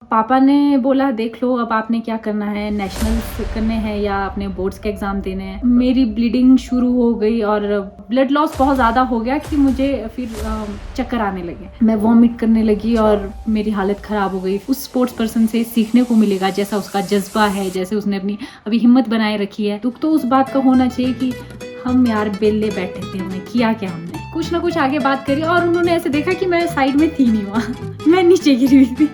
पापा ने बोला देख लो अब आपने क्या करना है, नेशनल्स करने हैं या अपने बोर्ड्स के एग्ज़ाम देने हैं। मेरी ब्लीडिंग शुरू हो गई और ब्लड लॉस बहुत ज़्यादा हो गया कि मुझे फिर चक्कर आने लगे, मैं वॉमिट करने लगी और मेरी हालत ख़राब हो गई। उस स्पोर्ट्स पर्सन से सीखने को मिलेगा जैसा उसका जज्बा है, जैसे उसने अपनी अभी हिम्मत बनाए रखी है। दुख तो उस बात का होना चाहिए कि हम यार बेले बैठे थे, हमने किया क्या, हमने कुछ ना कुछ आगे बात करी और उन्होंने ऐसे देखा कि मैं साइड में थी नहीं वहाँ मैं नीचे गिरी हुई थी।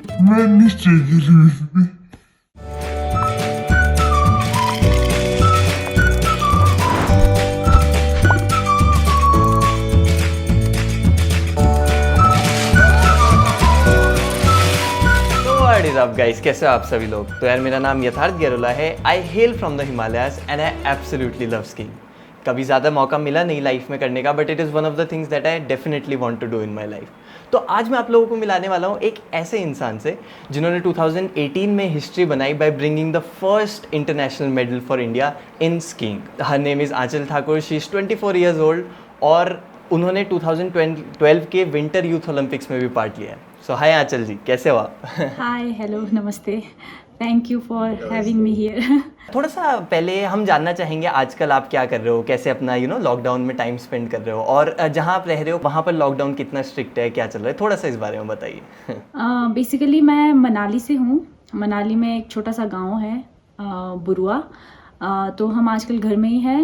व्हाट इज अप गाइस, कैसे हो आप सभी लोग। तो यार मेरा नाम यथार्थ गैरोला है। I hail from the Himalayas and I absolutely love skiing. कभी ज़्यादा मौका मिला नहीं लाइफ में करने का, but it is one of the things that I definitely want to do in my life. तो आज मैं आप लोगों को मिलाने वाला हूँ एक ऐसे इंसान से जिन्होंने 2018 में हिस्ट्री बनाई by bringing the first international medal for India in skiing. Her name is Aanchal Thakur. She is 24 years old और उन्होंने 2012 के विंटर यूथ ओलंपिक्स में भी पार्ट लिया है। सो हाय आंचल जी, कैसे हो आप? हाय, हेलो, नमस्ते, thank you for having me here. थोड़ा सा पहले हम जानना चाहेंगे आजकल आप क्या कर रहे हो, कैसे अपना लॉकडाउन में टाइम स्पेंड कर रहे हो, और जहाँ आप रह रहे हो वहाँ पर लॉकडाउन कितना स्ट्रिक्ट है, क्या चल रहा है, थोड़ा सा इस बारे में बताइए। बेसिकली मैं मनाली से हूँ। मनाली में एक छोटा सा गांव है बुरुआ। तो हम आजकल घर में ही हैं।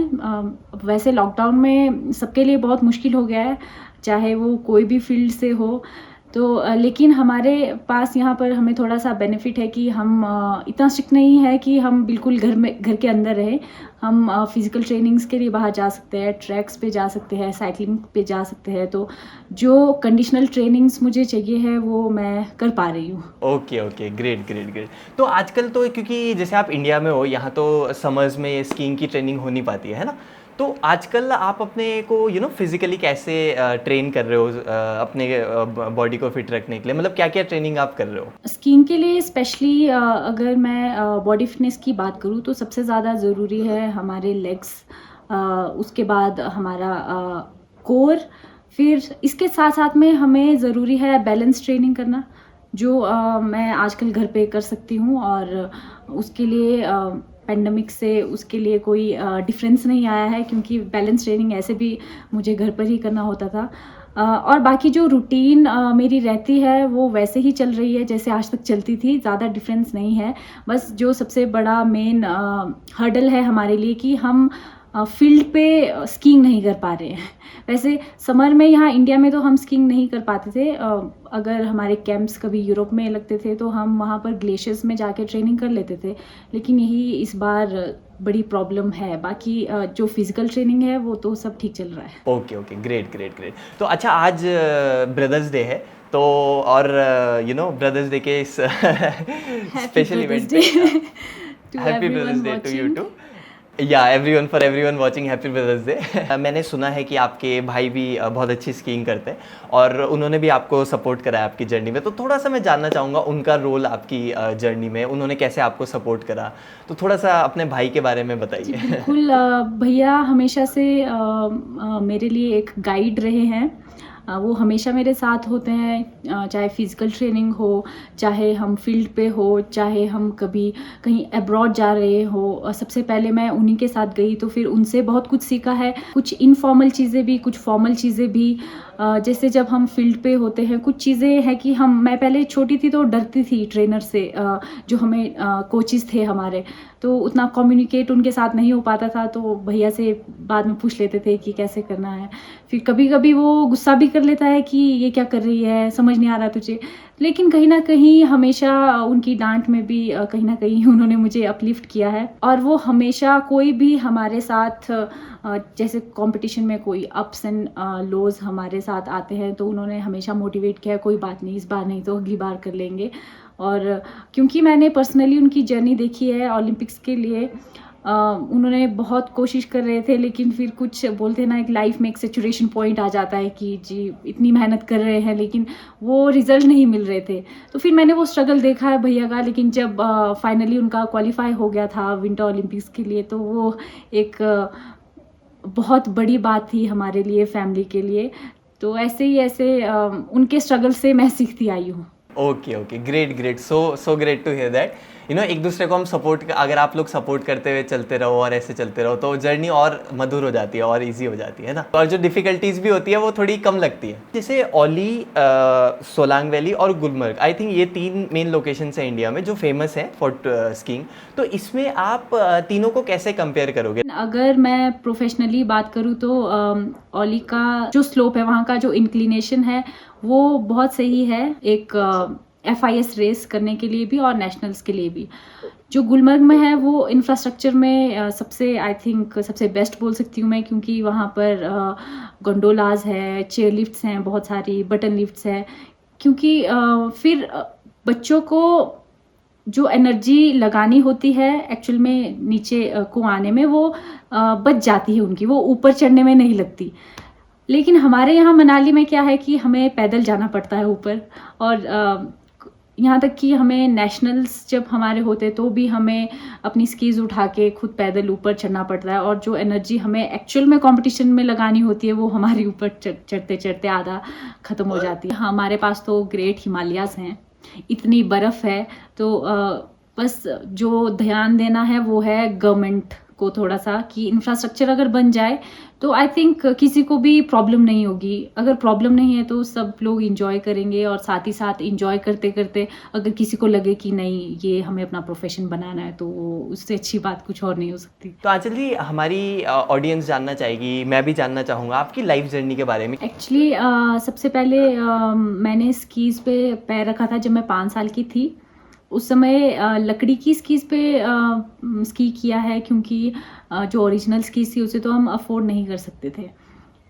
वैसे लॉकडाउन में सबके लिए बहुत मुश्किल हो गया है, चाहे वो कोई भी फील्ड से हो। तो लेकिन हमारे पास यहाँ पर हमें थोड़ा सा बेनिफिट है कि हम इतना स्ट्रिक्ट नहीं है कि हम बिल्कुल घर के अंदर रहें। हम फिज़िकल ट्रेनिंग्स के लिए बाहर जा सकते हैं, ट्रैक्स पे जा सकते हैं, साइकिलिंग पे जा सकते हैं। तो जो कंडीशनल ट्रेनिंग्स मुझे चाहिए है वो मैं कर पा रही हूँ। Okay, great great great. तो आजकल तो क्योंकि जैसे आप इंडिया में हो, यहाँ तो समर्स में स्कीइंग की ट्रेनिंग हो नहीं पाती है ना, तो आजकल आप अपने को फिजिकली कैसे ट्रेन कर रहे हो अपने बॉडी को फिट रखने के लिए, मतलब क्या क्या ट्रेनिंग आप कर रहे हो? स्कीइंग के लिए स्पेशली अगर मैं बॉडी फिटनेस की बात करूँ तो सबसे ज़्यादा ज़रूरी है हमारे लेग्स, उसके बाद हमारा कोर। फिर इसके साथ साथ में हमें ज़रूरी है बैलेंस ट्रेनिंग करना, जो मैं आजकल घर पे कर सकती हूँ। और उसके लिए पेंडेमिक से उसके लिए कोई डिफरेंस नहीं आया है, क्योंकि बैलेंस ट्रेनिंग ऐसे भी मुझे घर पर ही करना होता था। और बाकी जो रूटीन मेरी रहती है वो वैसे ही चल रही है जैसे आज तक चलती थी, ज़्यादा डिफरेंस नहीं है। बस जो सबसे बड़ा मेन हर्डल है हमारे लिए कि हम फील्ड पे स्कीइंग नहीं कर पा रहे हैं। वैसे समर में यहाँ इंडिया में तो हम स्कीइंग नहीं कर पाते थे। अगर हमारे कैंप्स कभी यूरोप में लगते थे तो हम वहाँ पर ग्लेशियर्स में जाके ट्रेनिंग कर लेते थे, लेकिन यही इस बार बड़ी प्रॉब्लम है। बाकी जो फिजिकल ट्रेनिंग है वो तो सब ठीक चल रहा है। Okay, great great great. तो अच्छा, आज ब्रदर्स डे है, तो और ब्रदर्स डे के इस स्पेशल इवेंट पे happy brothers day to you too. Yeah everyone, for everyone watching, happy brothers day. मैंने सुना है कि आपके भाई भी बहुत अच्छी स्कीइंग करते हैं और उन्होंने भी आपको सपोर्ट करा है आपकी जर्नी में, तो थोड़ा सा मैं जानना चाहूँगा उनका रोल आपकी जर्नी में, उन्होंने कैसे आपको सपोर्ट करा, तो थोड़ा सा अपने भाई के बारे में बताइए। बिल्कुल, भैया हमेशा से मेरे लिए एक गाइड रहे हैं। वो हमेशा मेरे साथ होते हैं, चाहे फिज़िकल ट्रेनिंग हो, चाहे हम फील्ड पे हो, चाहे हम कभी कहीं अब्रॉड जा रहे हो। सबसे पहले मैं उन्हीं के साथ गई तो फिर उनसे बहुत कुछ सीखा है, कुछ इनफॉर्मल चीज़ें भी, कुछ फॉर्मल चीज़ें भी। जैसे जब हम फील्ड पे होते हैं कुछ चीज़ें हैं कि मैं पहले छोटी थी तो डरती थी ट्रेनर से, जो हमें कोचेस थे हमारे, तो उतना कम्युनिकेट उनके साथ नहीं हो पाता था। तो भैया से बाद में पूछ लेते थे कि कैसे करना है। फिर कभी कभी वो गुस्सा भी कर लेता है कि ये क्या कर रही है, समझ नहीं आ रहा तुझे, लेकिन कहीं ना कहीं हमेशा उनकी डांट में भी कहीं ना कहीं उन्होंने मुझे अपलिफ्ट किया है। और वो हमेशा कोई भी हमारे साथ जैसे कंपटीशन में कोई अप्स एंड लोज हमारे साथ आते हैं तो उन्होंने हमेशा मोटिवेट किया, कोई बात नहीं, इस बार नहीं तो अगली बार कर लेंगे। और क्योंकि मैंने पर्सनली उनकी जर्नी देखी है ओलंपिक्स के लिए, उन्होंने बहुत कोशिश कर रहे थे, लेकिन फिर कुछ बोलते हैं ना, एक लाइफ में एक सेचुरेशन पॉइंट आ जाता है कि जी इतनी मेहनत कर रहे हैं लेकिन वो रिजल्ट नहीं मिल रहे थे। तो फिर मैंने वो स्ट्रगल देखा है भैया का, लेकिन जब फाइनली उनका क्वालिफाई हो गया था विंटर ओलंपिक्स के लिए तो वो एक बहुत बड़ी बात थी हमारे लिए, फैमिली के लिए। तो ऐसे ही उनके स्ट्रगल से मैं सीखती आई हूँ। Okay, great, so great to hear that. एक दूसरे को हम अगर आप लोग सपोर्ट करते हुए चलते रहो और ऐसे चलते रहो तो जर्नी और मधुर हो जाती है और इजी हो जाती है ना, और जो डिफिकल्टीज भी होती है वो थोड़ी कम लगती है। जैसे ओली, सोलांग वैली और गुलमर्ग, आई थिंक ये 3 मेन लोकेशंस हैं इंडिया में जो फेमस है फॉर स्कीइंग। तो इसमें आप तीनों को कैसे कंपेयर करोगे? अगर मैं प्रोफेशनली बात करूँ तो ओली का जो स्लोप है, वहाँ का जो इंक्लिनेशन है वो बहुत सही है, एक FIS रेस करने के लिए भी और नेशनल्स के लिए भी। जो गुलमर्ग में है वो इंफ्रास्ट्रक्चर में सबसे, आई थिंक सबसे बेस्ट बोल सकती हूँ मैं, क्योंकि वहाँ पर गोंडोलाज है, चेयर लिफ्ट्स हैं, बहुत सारी बटन लिफ्ट्स है। क्योंकि फिर बच्चों को जो एनर्जी लगानी होती है एक्चुअल में नीचे को आने में, वो बच जाती है उनकी, वो ऊपर चढ़ने में नहीं लगती। लेकिन हमारे यहाँ मनाली में क्या है कि हमें पैदल जाना पड़ता है ऊपर, और यहाँ तक कि हमें नेशनल्स जब हमारे होते तो भी हमें अपनी स्कीज उठा के खुद पैदल ऊपर चढ़ना पड़ता है, और जो एनर्जी हमें एक्चुअल में कंपटीशन में लगानी होती है वो हमारी ऊपर चढ़ते चढ़ते आधा ख़त्म हो जाती है। हमारे पास तो ग्रेट हिमालयाज़ हैं, इतनी बर्फ़ है, तो बस जो ध्यान देना है वो है गवर्नमेंट को थोड़ा सा, कि इंफ्रास्ट्रक्चर अगर बन जाए तो आई थिंक किसी को भी प्रॉब्लम नहीं होगी। अगर प्रॉब्लम नहीं है तो सब लोग इंजॉय करेंगे, और साथ ही साथ इंजॉय करते करते अगर किसी को लगे कि नहीं ये हमें अपना प्रोफेशन बनाना है, तो उससे अच्छी बात कुछ और नहीं हो सकती। तो आंचल जी, हमारी ऑडियंस जानना चाहेगी, मैं भी जानना चाहूँगा आपकी लाइफ जर्नी के बारे में। एक्चुअली सबसे पहले मैंने स्कीज़ पे पैर रखा था जब मैं 5 साल की थी। उस समय लकड़ी की स्कीज़ पे स्की किया है, क्योंकि जो ओरिजिनल स्कीज़ थी उसे तो हम अफोर्ड नहीं कर सकते थे।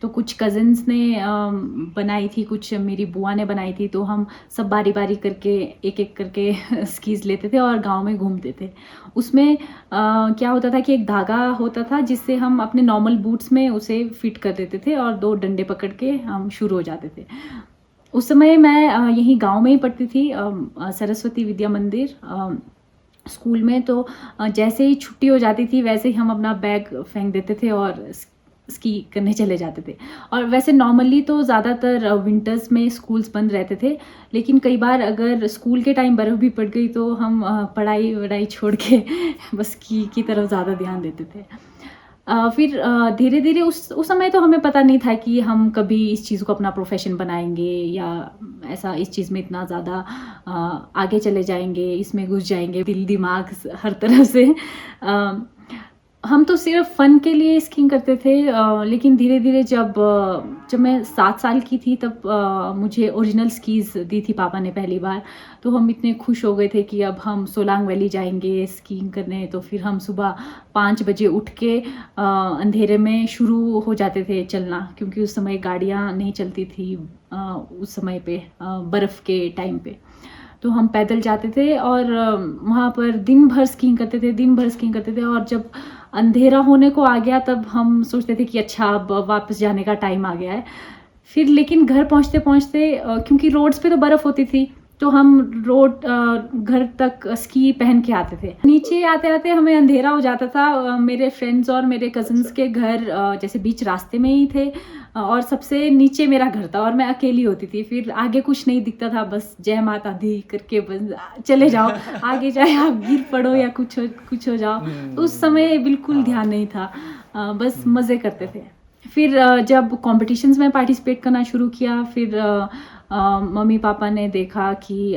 तो कुछ कज़िन्स ने बनाई थी, कुछ मेरी बुआ ने बनाई थी, तो हम सब बारी बारी करके एक करके स्कीज़ लेते थे और गांव में घूमते थे। उसमें क्या होता था कि एक धागा होता था जिससे हम अपने नॉर्मल बूट्स में उसे फिट कर देते थे, और 2 डंडे पकड़ के हम शुरू हो जाते थे। उस समय मैं यहीं गांव में ही पढ़ती थी, सरस्वती विद्या मंदिर स्कूल में। तो जैसे ही छुट्टी हो जाती थी वैसे ही हम अपना बैग फेंक देते थे और स्की करने चले जाते थे। और वैसे नॉर्मली तो ज़्यादातर विंटर्स में स्कूल्स बंद रहते थे, लेकिन कई बार अगर स्कूल के टाइम बर्फ़ भी पड़ गई तो हम पढ़ाई वढ़ाई छोड़ के बस स्की की तरफ ज़्यादा ध्यान देते थे। फिर धीरे धीरे उस समय तो हमें पता नहीं था कि हम कभी इस चीज़ को अपना प्रोफेशन बनाएंगे, या ऐसा इस चीज़ में इतना ज़्यादा आगे चले जाएंगे, इसमें घुस जाएंगे, दिल दिमाग हर तरह से। हम तो सिर्फ फ़न के लिए स्कीइंग करते थे, लेकिन धीरे धीरे जब मैं 7 साल की थी तब मुझे ओरिजिनल स्कीज़ दी थी पापा ने पहली बार। तो हम इतने खुश हो गए थे कि अब हम सोलांग वैली जाएंगे स्कीइंग करने। तो फिर हम सुबह 5 बजे उठ के अंधेरे में शुरू हो जाते थे चलना, क्योंकि उस समय गाड़ियाँ नहीं चलती थी उस समय पे, बर्फ़ के टाइम पे। तो हम पैदल जाते थे और वहाँ पर दिन भर स्कीइंग करते थे। और जब अंधेरा होने को आ गया तब हम सोचते थे कि अच्छा अब वापस जाने का टाइम आ गया है। फिर लेकिन घर पहुँचते क्योंकि रोड्स पे तो बर्फ़ होती थी, तो हम घर तक स्की पहन के आते थे। नीचे आते आते हमें अंधेरा हो जाता था। मेरे फ्रेंड्स और मेरे कज़न्स के घर जैसे बीच रास्ते में ही थे, और सबसे नीचे मेरा घर था और मैं अकेली होती थी। फिर आगे कुछ नहीं दिखता था, बस जय माता दी करके बस चले जाओ, आगे जाए आप गिर पड़ो या कुछ हो जाओ। तो उस समय बिल्कुल ध्यान नहीं था, बस मज़े करते थे। फिर जब कॉम्पिटिशन्स में पार्टिसिपेट करना शुरू किया, फिर मम्मी पापा ने देखा कि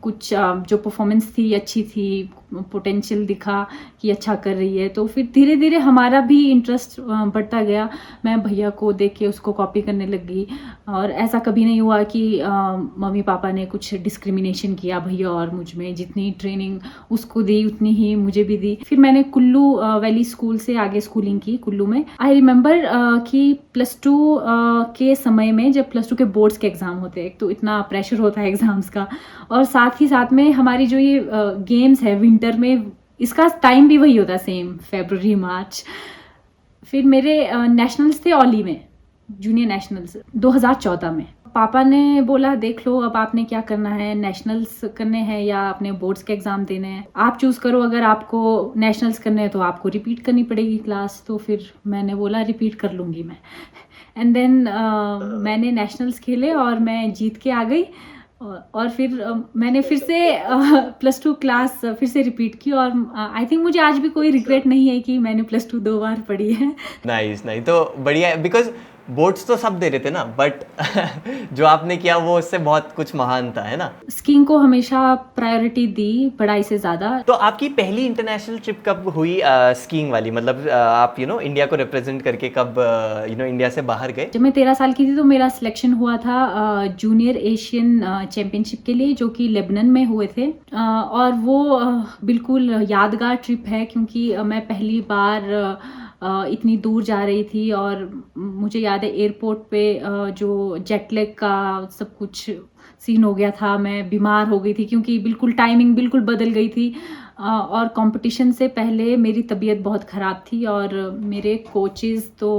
कुछ जो परफॉर्मेंस थी अच्छी थी, पोटेंशियल दिखा कि अच्छा कर रही है। तो फिर धीरे धीरे हमारा भी इंटरेस्ट बढ़ता गया। मैं भैया को देख के उसको कॉपी करने लगी, और ऐसा कभी नहीं हुआ कि मम्मी पापा ने कुछ डिस्क्रिमिनेशन किया भैया और मुझ में। जितनी ट्रेनिंग उसको दी उतनी ही मुझे भी दी। फिर मैंने कुल्लू वैली स्कूल से आगे स्कूलिंग की कुल्लू में। आई रिमेंबर कि +2 के समय में, जब +2 के बोर्ड्स के एग्ज़ाम होते हैं, तो इतना प्रेशर होता है एग्ज़ाम्स का, और साथ ही साथ में हमारी जो ये गेम्स है विंटर में, इसका टाइम भी वही होता है सेम, फरवरी मार्च। फिर मेरे नेशनल्स थे ओली में, जूनियर नेशनल्स 2014 में। पापा ने बोला देख लो अब आपने क्या करना है, नेशनल्स करने हैं या अपने बोर्ड्स के एग्ज़ाम देने हैं, आप चूज़ करो। अगर आपको नेशनल्स करने हैं तो आपको रिपीट करनी पड़ेगी क्लास। तो फिर मैंने बोला रिपीट कर लूँगी मैं। एंड देन मैंने नेशनल्स खेले और मैं जीत के आ गई। और फिर मैंने फिर से +2 क्लास फिर से रिपीट की, और आई थिंक मुझे आज भी कोई रिग्रेट नहीं है कि मैंने +2 2 बार पढ़ी है। नाइस नाइस, तो बढ़िया है, बिकॉज बोर्ड्स तो सब दे रहे थे ना, बट जो आपने किया वो उससे बहुत कुछ महान था, है ना। स्कीइंग को हमेशा प्रायोरिटी दी पढ़ाई से ज़्यादा। तो आपकी पहली इंटरनेशनल ट्रिप कब हुई स्कीइंग वाली, मतलब आप इंडिया को रिप्रेजेंट करके कब इंडिया से बाहर गए? जब मैं 13 साल की थी तो मेरा सिलेक्शन हुआ था जूनियर एशियन चैम्पियनशिप के लिए, जो कि लेबनान में हुए थे। और वो बिल्कुल यादगार ट्रिप है, क्योंकि मैं पहली बार इतनी दूर जा रही थी, और मुझे याद है एयरपोर्ट पे जो जेटलैग का सब कुछ सीन हो गया था, मैं बीमार हो गई थी क्योंकि बिल्कुल टाइमिंग बिल्कुल बदल गई थी। और कंपटीशन से पहले मेरी तबीयत बहुत ख़राब थी, और मेरे कोचेस तो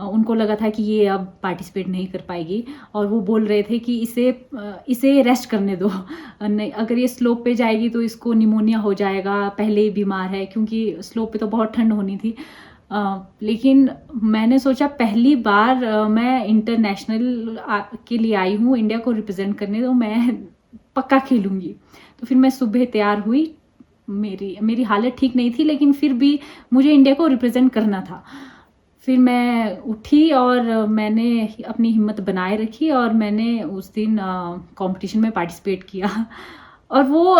उनको लगा था कि ये अब पार्टिसिपेट नहीं कर पाएगी, और वो बोल रहे थे कि इसे रेस्ट करने दो, नहीं अगर ये स्लोप पे जाएगी तो इसको निमोनिया हो जाएगा, पहले ही बीमार है, क्योंकि स्लोप पे तो बहुत ठंड होनी थी। लेकिन मैंने सोचा पहली बार मैं इंटरनेशनल के लिए आई हूँ, इंडिया को रिप्रेजेंट करने, तो मैं पक्का खेलूँगी। तो फिर मैं सुबह तैयार हुई, मेरी हालत ठीक नहीं थी, लेकिन फिर भी मुझे इंडिया को रिप्रेजेंट करना था। फिर मैं उठी और मैंने अपनी हिम्मत बनाए रखी, और मैंने उस दिन कंपटीशन में पार्टिसिपेट किया। और वो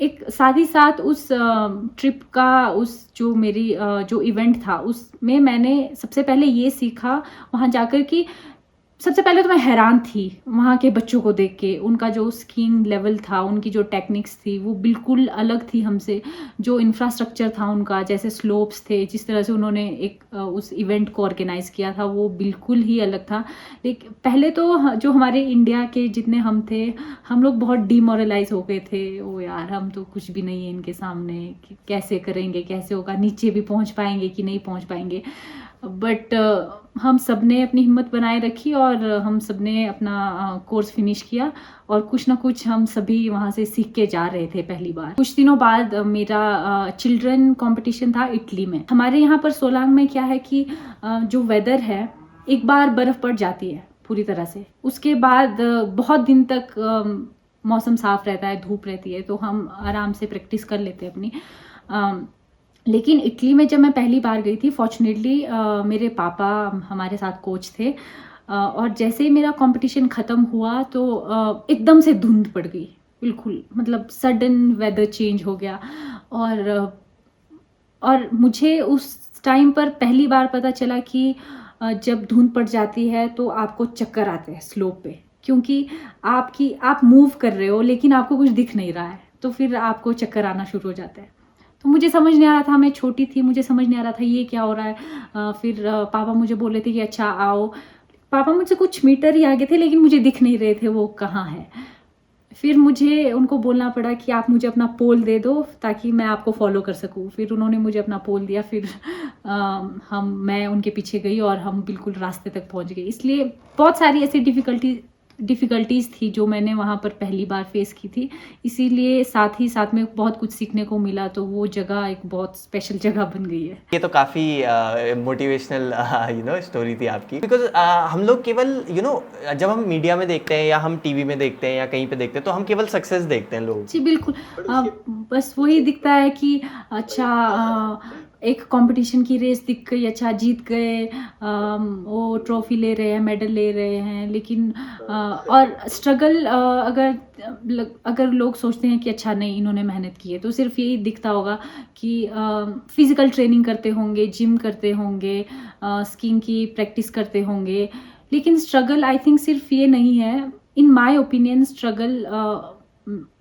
एक साथ ही साथ उस ट्रिप का जो इवेंट था उसमें मैंने सबसे पहले ये सीखा वहाँ जाकर कि सबसे पहले तो मैं हैरान थी वहाँ के बच्चों को देख के, उनका जो स्कीइंग लेवल था, उनकी जो टेक्निक्स थी वो बिल्कुल अलग थी हमसे। जो इंफ्रास्ट्रक्चर था उनका, जैसे स्लोप्स थे, जिस तरह से उन्होंने उस इवेंट को ऑर्गेनाइज़ किया था, वो बिल्कुल ही अलग था। लेकिन पहले तो जो हमारे इंडिया के जितने हम थे, हम लोग बहुत डीमोरलाइज हो गए थे, ओ यार हम तो कुछ भी नहीं है इनके सामने, कैसे करेंगे, कैसे होगा, नीचे भी पहुँच पाएंगे कि नहीं पहुँच पाएंगे। बट हम सब ने अपनी हिम्मत बनाए रखी, और हम सब ने अपना कोर्स फिनिश किया, और कुछ ना कुछ हम सभी वहाँ से सीख के जा रहे थे पहली बार। कुछ दिनों बाद मेरा चिल्ड्रन कंपटीशन था इटली में। हमारे यहाँ पर सोलांग में क्या है कि जो वेदर है, एक बार बर्फ़ पड़ जाती है पूरी तरह से, उसके बाद बहुत दिन तक मौसम साफ रहता है, धूप रहती है, तो हम आराम से प्रैक्टिस कर लेते हैं अपनी। लेकिन इटली में जब मैं पहली बार गई थी, फॉर्चुनेटली मेरे पापा हमारे साथ कोच थे, और जैसे ही मेरा कंपटीशन ख़त्म हुआ तो एकदम से धुंध पड़ गई, बिल्कुल मतलब सडन वेदर चेंज हो गया। और मुझे उस टाइम पर पहली बार पता चला कि जब धुंध पड़ जाती है तो आपको चक्कर आते हैं स्लोप पे, क्योंकि आप मूव कर रहे हो लेकिन आपको कुछ दिख नहीं रहा है, तो फिर आपको चक्कर आना शुरू हो जाता है। तो मुझे समझ नहीं आ रहा था, मैं छोटी थी, मुझे समझ नहीं आ रहा था ये क्या हो रहा है। फिर पापा मुझे बोल रहे थे कि अच्छा आओ। पापा मुझसे कुछ मीटर ही आगे थे, लेकिन मुझे दिख नहीं रहे थे वो कहाँ है। फिर मुझे उनको बोलना पड़ा कि आप मुझे अपना पोल दे दो ताकि मैं आपको फॉलो कर सकूं। फिर उन्होंने मुझे अपना पोल दिया, फिर मैं उनके पीछे गई और हम बिल्कुल रास्ते तक पहुंच गए। इसलिए बहुत सारी ऐसी डिफ़िकल्टीज़ थी जो मैंने वहाँ पर पहली बार फेस की थी, इसीलिए साथ ही साथ में बहुत कुछ सीखने को मिला, तो वो जगह एक बहुत स्पेशल जगह बन गई है। ये तो काफ़ी मोटिवेशनल स्टोरी थी आपकी, बिकॉज हम लोग केवल जब हम मीडिया में देखते हैं या हम टीवी में देखते हैं या कहीं पे देखते हैं तो हम केवल सक्सेस देखते हैं लोग। जी बिल्कुल, बस वही दिखता है कि अच्छा एक कंपटीशन की रेस दिख गई, अच्छा जीत गए, वो ट्रॉफी ले रहे हैं, मेडल ले रहे हैं, लेकिन और स्ट्रगल अगर लोग सोचते हैं कि अच्छा नहीं इन्होंने मेहनत की है, तो सिर्फ यही दिखता होगा कि फिजिकल ट्रेनिंग करते होंगे, जिम करते होंगे, स्कीइंग की प्रैक्टिस करते होंगे, लेकिन स्ट्रगल आई थिंक सिर्फ ये नहीं है। इन माय ओपिनियन स्ट्रगल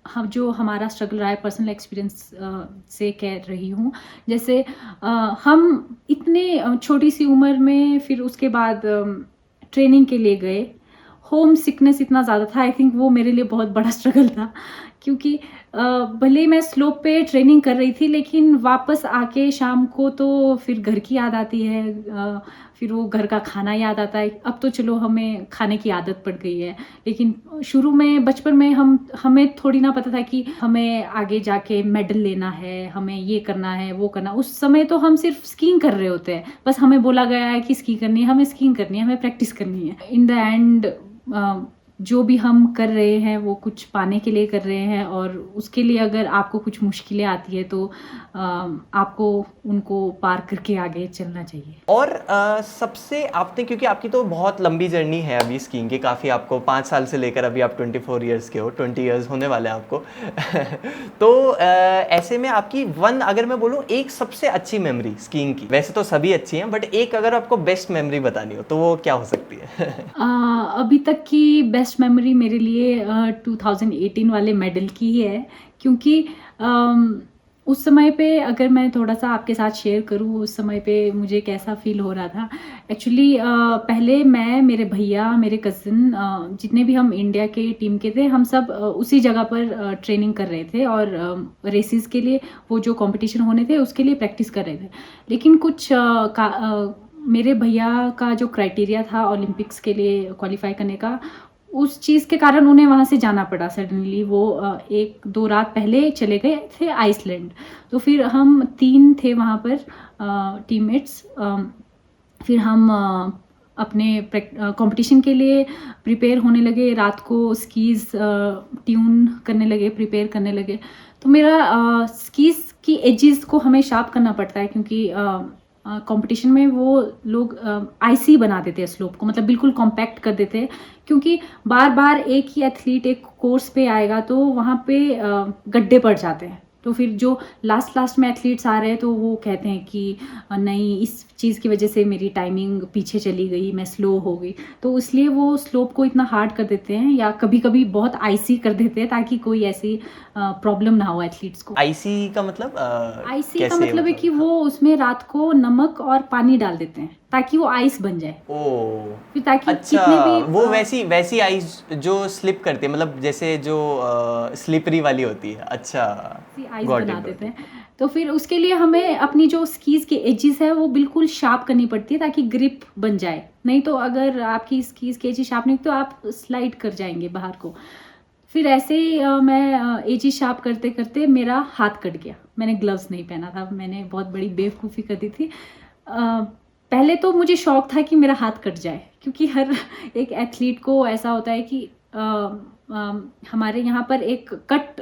हम जो हमारा स्ट्रगल रहा है, पर्सनल एक्सपीरियंस से कह रही हूँ, जैसे हम इतने छोटी सी उम्र में फिर उसके बाद ट्रेनिंग के लिए गए, होम सिकनेस इतना ज़्यादा था, आई थिंक वो मेरे लिए बहुत बड़ा स्ट्रगल था, क्योंकि भले मैं स्लोप पे ट्रेनिंग कर रही थी, लेकिन वापस आके शाम को तो फिर घर की याद आती है, फिर वो घर का खाना याद आता है। अब तो चलो हमें खाने की आदत पड़ गई है, लेकिन शुरू में बचपन में हमें थोड़ी ना पता था कि हमें आगे जाके मेडल लेना है, हमें ये करना है, वो करना। उस समय तो हम सिर्फ स्कीइंग कर रहे होते हैं, बस हमें बोला गया है कि स्की करनी है, हमें स्कीइंग करनी है, हमें प्रैक्टिस करनी है। इन द एंड जो भी हम कर रहे हैं वो कुछ पाने के लिए कर रहे हैं, और उसके लिए अगर आपको कुछ मुश्किलें आती है तो आपको उनको पार करके आगे चलना चाहिए। और सबसे आपने, क्योंकि आपकी तो बहुत लंबी जर्नी है अभी स्कीइंग की, काफ़ी आपको 5 साल से लेकर अभी आप 24 इयर्स के हो, 20 इयर्स होने वाले हैं आपको तो ऐसे में आपकी अगर मैं बोलूँ एक सबसे अच्छी मेमोरी स्कीइंग की, वैसे तो सभी अच्छी हैं बट एक अगर आपको बेस्ट मेमोरी बतानी हो तो वो क्या हो सकती है? अभी तक की बेस्ट मेमोरी मेरे लिए 2018 वाले मेडल की ही है, क्योंकि उस समय पे अगर मैं थोड़ा सा आपके साथ शेयर करूँ, उस समय पे मुझे कैसा फील हो रहा था। एक्चुअली पहले मैं, मेरे भैया, मेरे कज़िन, जितने भी हम इंडिया के टीम के थे, हम सब उसी जगह पर ट्रेनिंग कर रहे थे, और रेसेस के लिए, वो जो कंपटीशन होने थे उसके लिए प्रैक्टिस कर रहे थे। लेकिन मेरे भैया का जो क्राइटेरिया था ओलंपिक्स के लिए क्वालिफाई करने का, उस चीज़ के कारण उन्हें वहाँ से जाना पड़ा सडनली। वो 1-2 रात पहले चले गए थे आइसलैंड। तो फिर हम 3 थे वहाँ पर टीममेट्स। फिर हम अपने कंपटीशन के लिए प्रिपेयर होने लगे। रात को स्कीज़ ट्यून करने लगे, प्रिपेयर करने लगे। तो मेरा स्कीज़ की एजेस को हमें शार्प करना पड़ता है, क्योंकि कंपटीशन में वो लोग आइसी बना देते हैं स्लोप को, मतलब बिल्कुल कॉम्पैक्ट कर देते हैं, क्योंकि बार बार एक ही एथलीट एक कोर्स पे आएगा तो वहाँ पे गड्ढे पड़ जाते हैं। तो फिर जो लास्ट में एथलीट्स आ रहे हैं तो वो कहते हैं कि नहीं, इस चीज़ की वजह से मेरी टाइमिंग पीछे चली गई, मैं स्लो हो गई। तो इसलिए वो स्लोप को इतना हार्ड कर देते हैं, या कभी कभी बहुत आइसी कर देते हैं, ताकि कोई ऐसी प्रॉब्लम ना हो एथलीट्स को। आईसी का मतलब आइसी का कैसे मतलब है कि वो उसमें रात को नमक और पानी डाल देते हैं ताकि वो आइस बन जाए। ओ फिर ताकि अच्छा, कितने भी वो वैसी आइस जो स्लिप करती है, मतलब जैसे जो स्लिपरी वाली होती है। अच्छा, आइस गॉट बना इट, देते हैं। तो फिर उसके लिए हमें अपनी जो स्कीज के एजेस है वो बिल्कुल शार्प करनी पड़ती है, ताकि ग्रिप बन जाए। नहीं तो अगर आपकी स्कीज के एजेस शार्प नहीं तो आप स्लाइड कर जाएंगे बाहर को। फिर ऐसे ही मैं एजेस शार्प करते करते मेरा हाथ कट गया। मैंने ग्लव्स नहीं पहना था, मैंने बहुत बड़ी बेवकूफ़ी कर दी थी। पहले तो मुझे शौक था कि मेरा हाथ कट जाए, क्योंकि हर एक एथलीट को ऐसा होता है कि हमारे यहाँ पर एक कट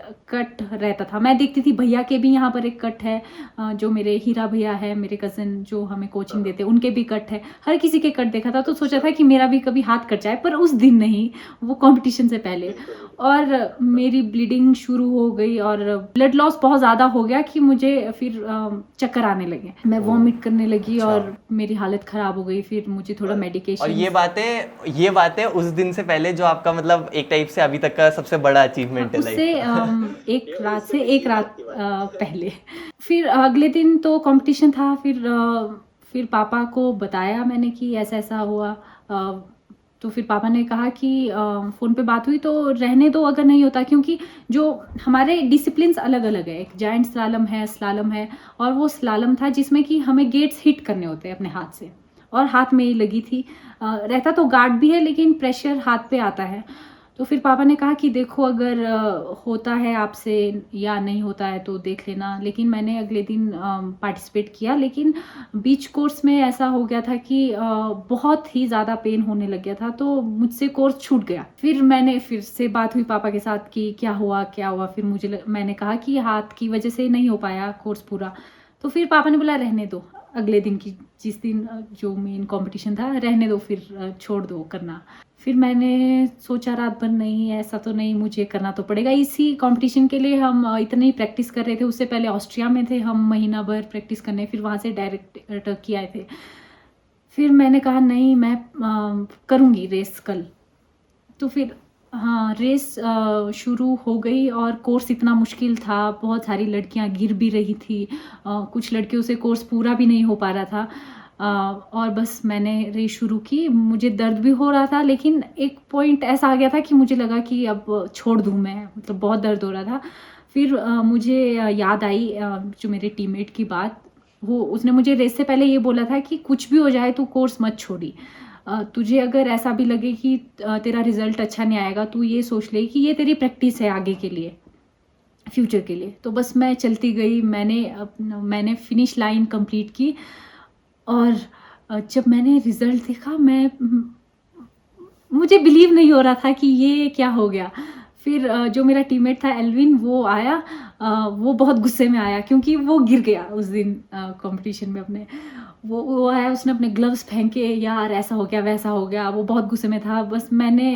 रहता था। मैं देखती थी भैया के भी यहाँ पर एक कट है, जो मेरे हीरा भैया है, मेरे कज़न जो हमें कोचिंग देते हैं, उनके भी कट है। हर किसी के कट देखा था, तो सोचा था कि मेरा भी कभी हाथ कट जाए, पर उस दिन नहीं, वो कंपटीशन से पहले। और मेरी ब्लीडिंग शुरू हो गई और ब्लड लॉस बहुत ज़्यादा हो गया कि मुझे फिर चक्कर आने लगे, मैं वॉमिट करने लगी। अच्छा। और मेरी हालत ख़राब हो गई। फिर मुझे थोड़ा और मेडिकेशन। ये बातें उस दिन से पहले, जो आपका मतलब एक टाइप से अभी तक का सबसे बड़ा अचीवमेंट है उससे लाइफ एक रात पहले। फिर अगले दिन तो कंपटीशन था। फिर पापा को बताया मैंने कि ऐसा ऐसा हुआ। तो फिर पापा ने कहा कि फ़ोन पे बात हुई तो रहने दो अगर नहीं होता, क्योंकि जो हमारे डिसिप्लिन्स अलग अलग है। एक जायंट स्लालम है, और वो स्लालम था जिसमें कि हमें गेट्स हिट करने होते हैं अपने हाथ से, और हाथ में ही लगी थी। रहता तो गार्ड भी है, लेकिन प्रेशर हाथ पे आता है। तो फिर पापा ने कहा कि देखो, अगर होता है आपसे या नहीं होता है तो देख लेना। लेकिन मैंने अगले दिन पार्टिसिपेट किया, लेकिन बीच कोर्स में ऐसा हो गया था कि बहुत ही ज़्यादा पेन होने लग गया था, तो मुझसे कोर्स छूट गया। फिर से बात हुई पापा के साथ कि क्या हुआ। फिर मैंने कहा कि हाथ की वजह से नहीं हो पाया कोर्स पूरा। तो फिर पापा ने बोला रहने दो, अगले दिन की, जिस दिन जो मेन कंपटीशन था, रहने दो, फिर छोड़ दो करना। फिर मैंने सोचा रात भर, नहीं ऐसा तो नहीं, मुझे करना तो पड़ेगा। इसी कंपटीशन के लिए हम इतनी प्रैक्टिस कर रहे थे। उससे पहले ऑस्ट्रिया में थे हम महीना भर प्रैक्टिस करने, फिर वहाँ से डायरेक्ट टर्की आए थे। फिर मैंने कहा नहीं, मैं करूँगी रेस कल। तो फिर हाँ, रेस शुरू हो गई, और कोर्स इतना मुश्किल था, बहुत सारी लड़कियां गिर भी रही थी। कुछ लड़कियों से कोर्स पूरा भी नहीं हो पा रहा था। और बस मैंने रेस शुरू की। मुझे दर्द भी हो रहा था, लेकिन एक पॉइंट ऐसा आ गया था कि मुझे लगा कि अब छोड़ दूँ मैं, मतलब बहुत दर्द हो रहा था। फिर मुझे याद आई जो मेरे टीममेट की बात। उसने मुझे रेस से पहले ये बोला था कि कुछ भी हो जाए तो कोर्स मत छोड़ी। तुझे अगर ऐसा भी लगे कि तेरा रिजल्ट अच्छा नहीं आएगा, तू ये सोच ले कि ये तेरी प्रैक्टिस है आगे के लिए, फ्यूचर के लिए। तो बस मैं चलती गई। मैंने फिनिश लाइन कंप्लीट की, और जब मैंने रिजल्ट देखा, मुझे बिलीव नहीं हो रहा था कि ये क्या हो गया। फिर जो मेरा टीममेट था एल्विन, वो आया, वो बहुत गुस्से में आया क्योंकि वो गिर गया उस दिन कंपटीशन में अपने। वो आया, उसने अपने ग्लव्स फेंके, यार ऐसा हो गया वैसा हो गया, वो बहुत गुस्से में था। बस मैंने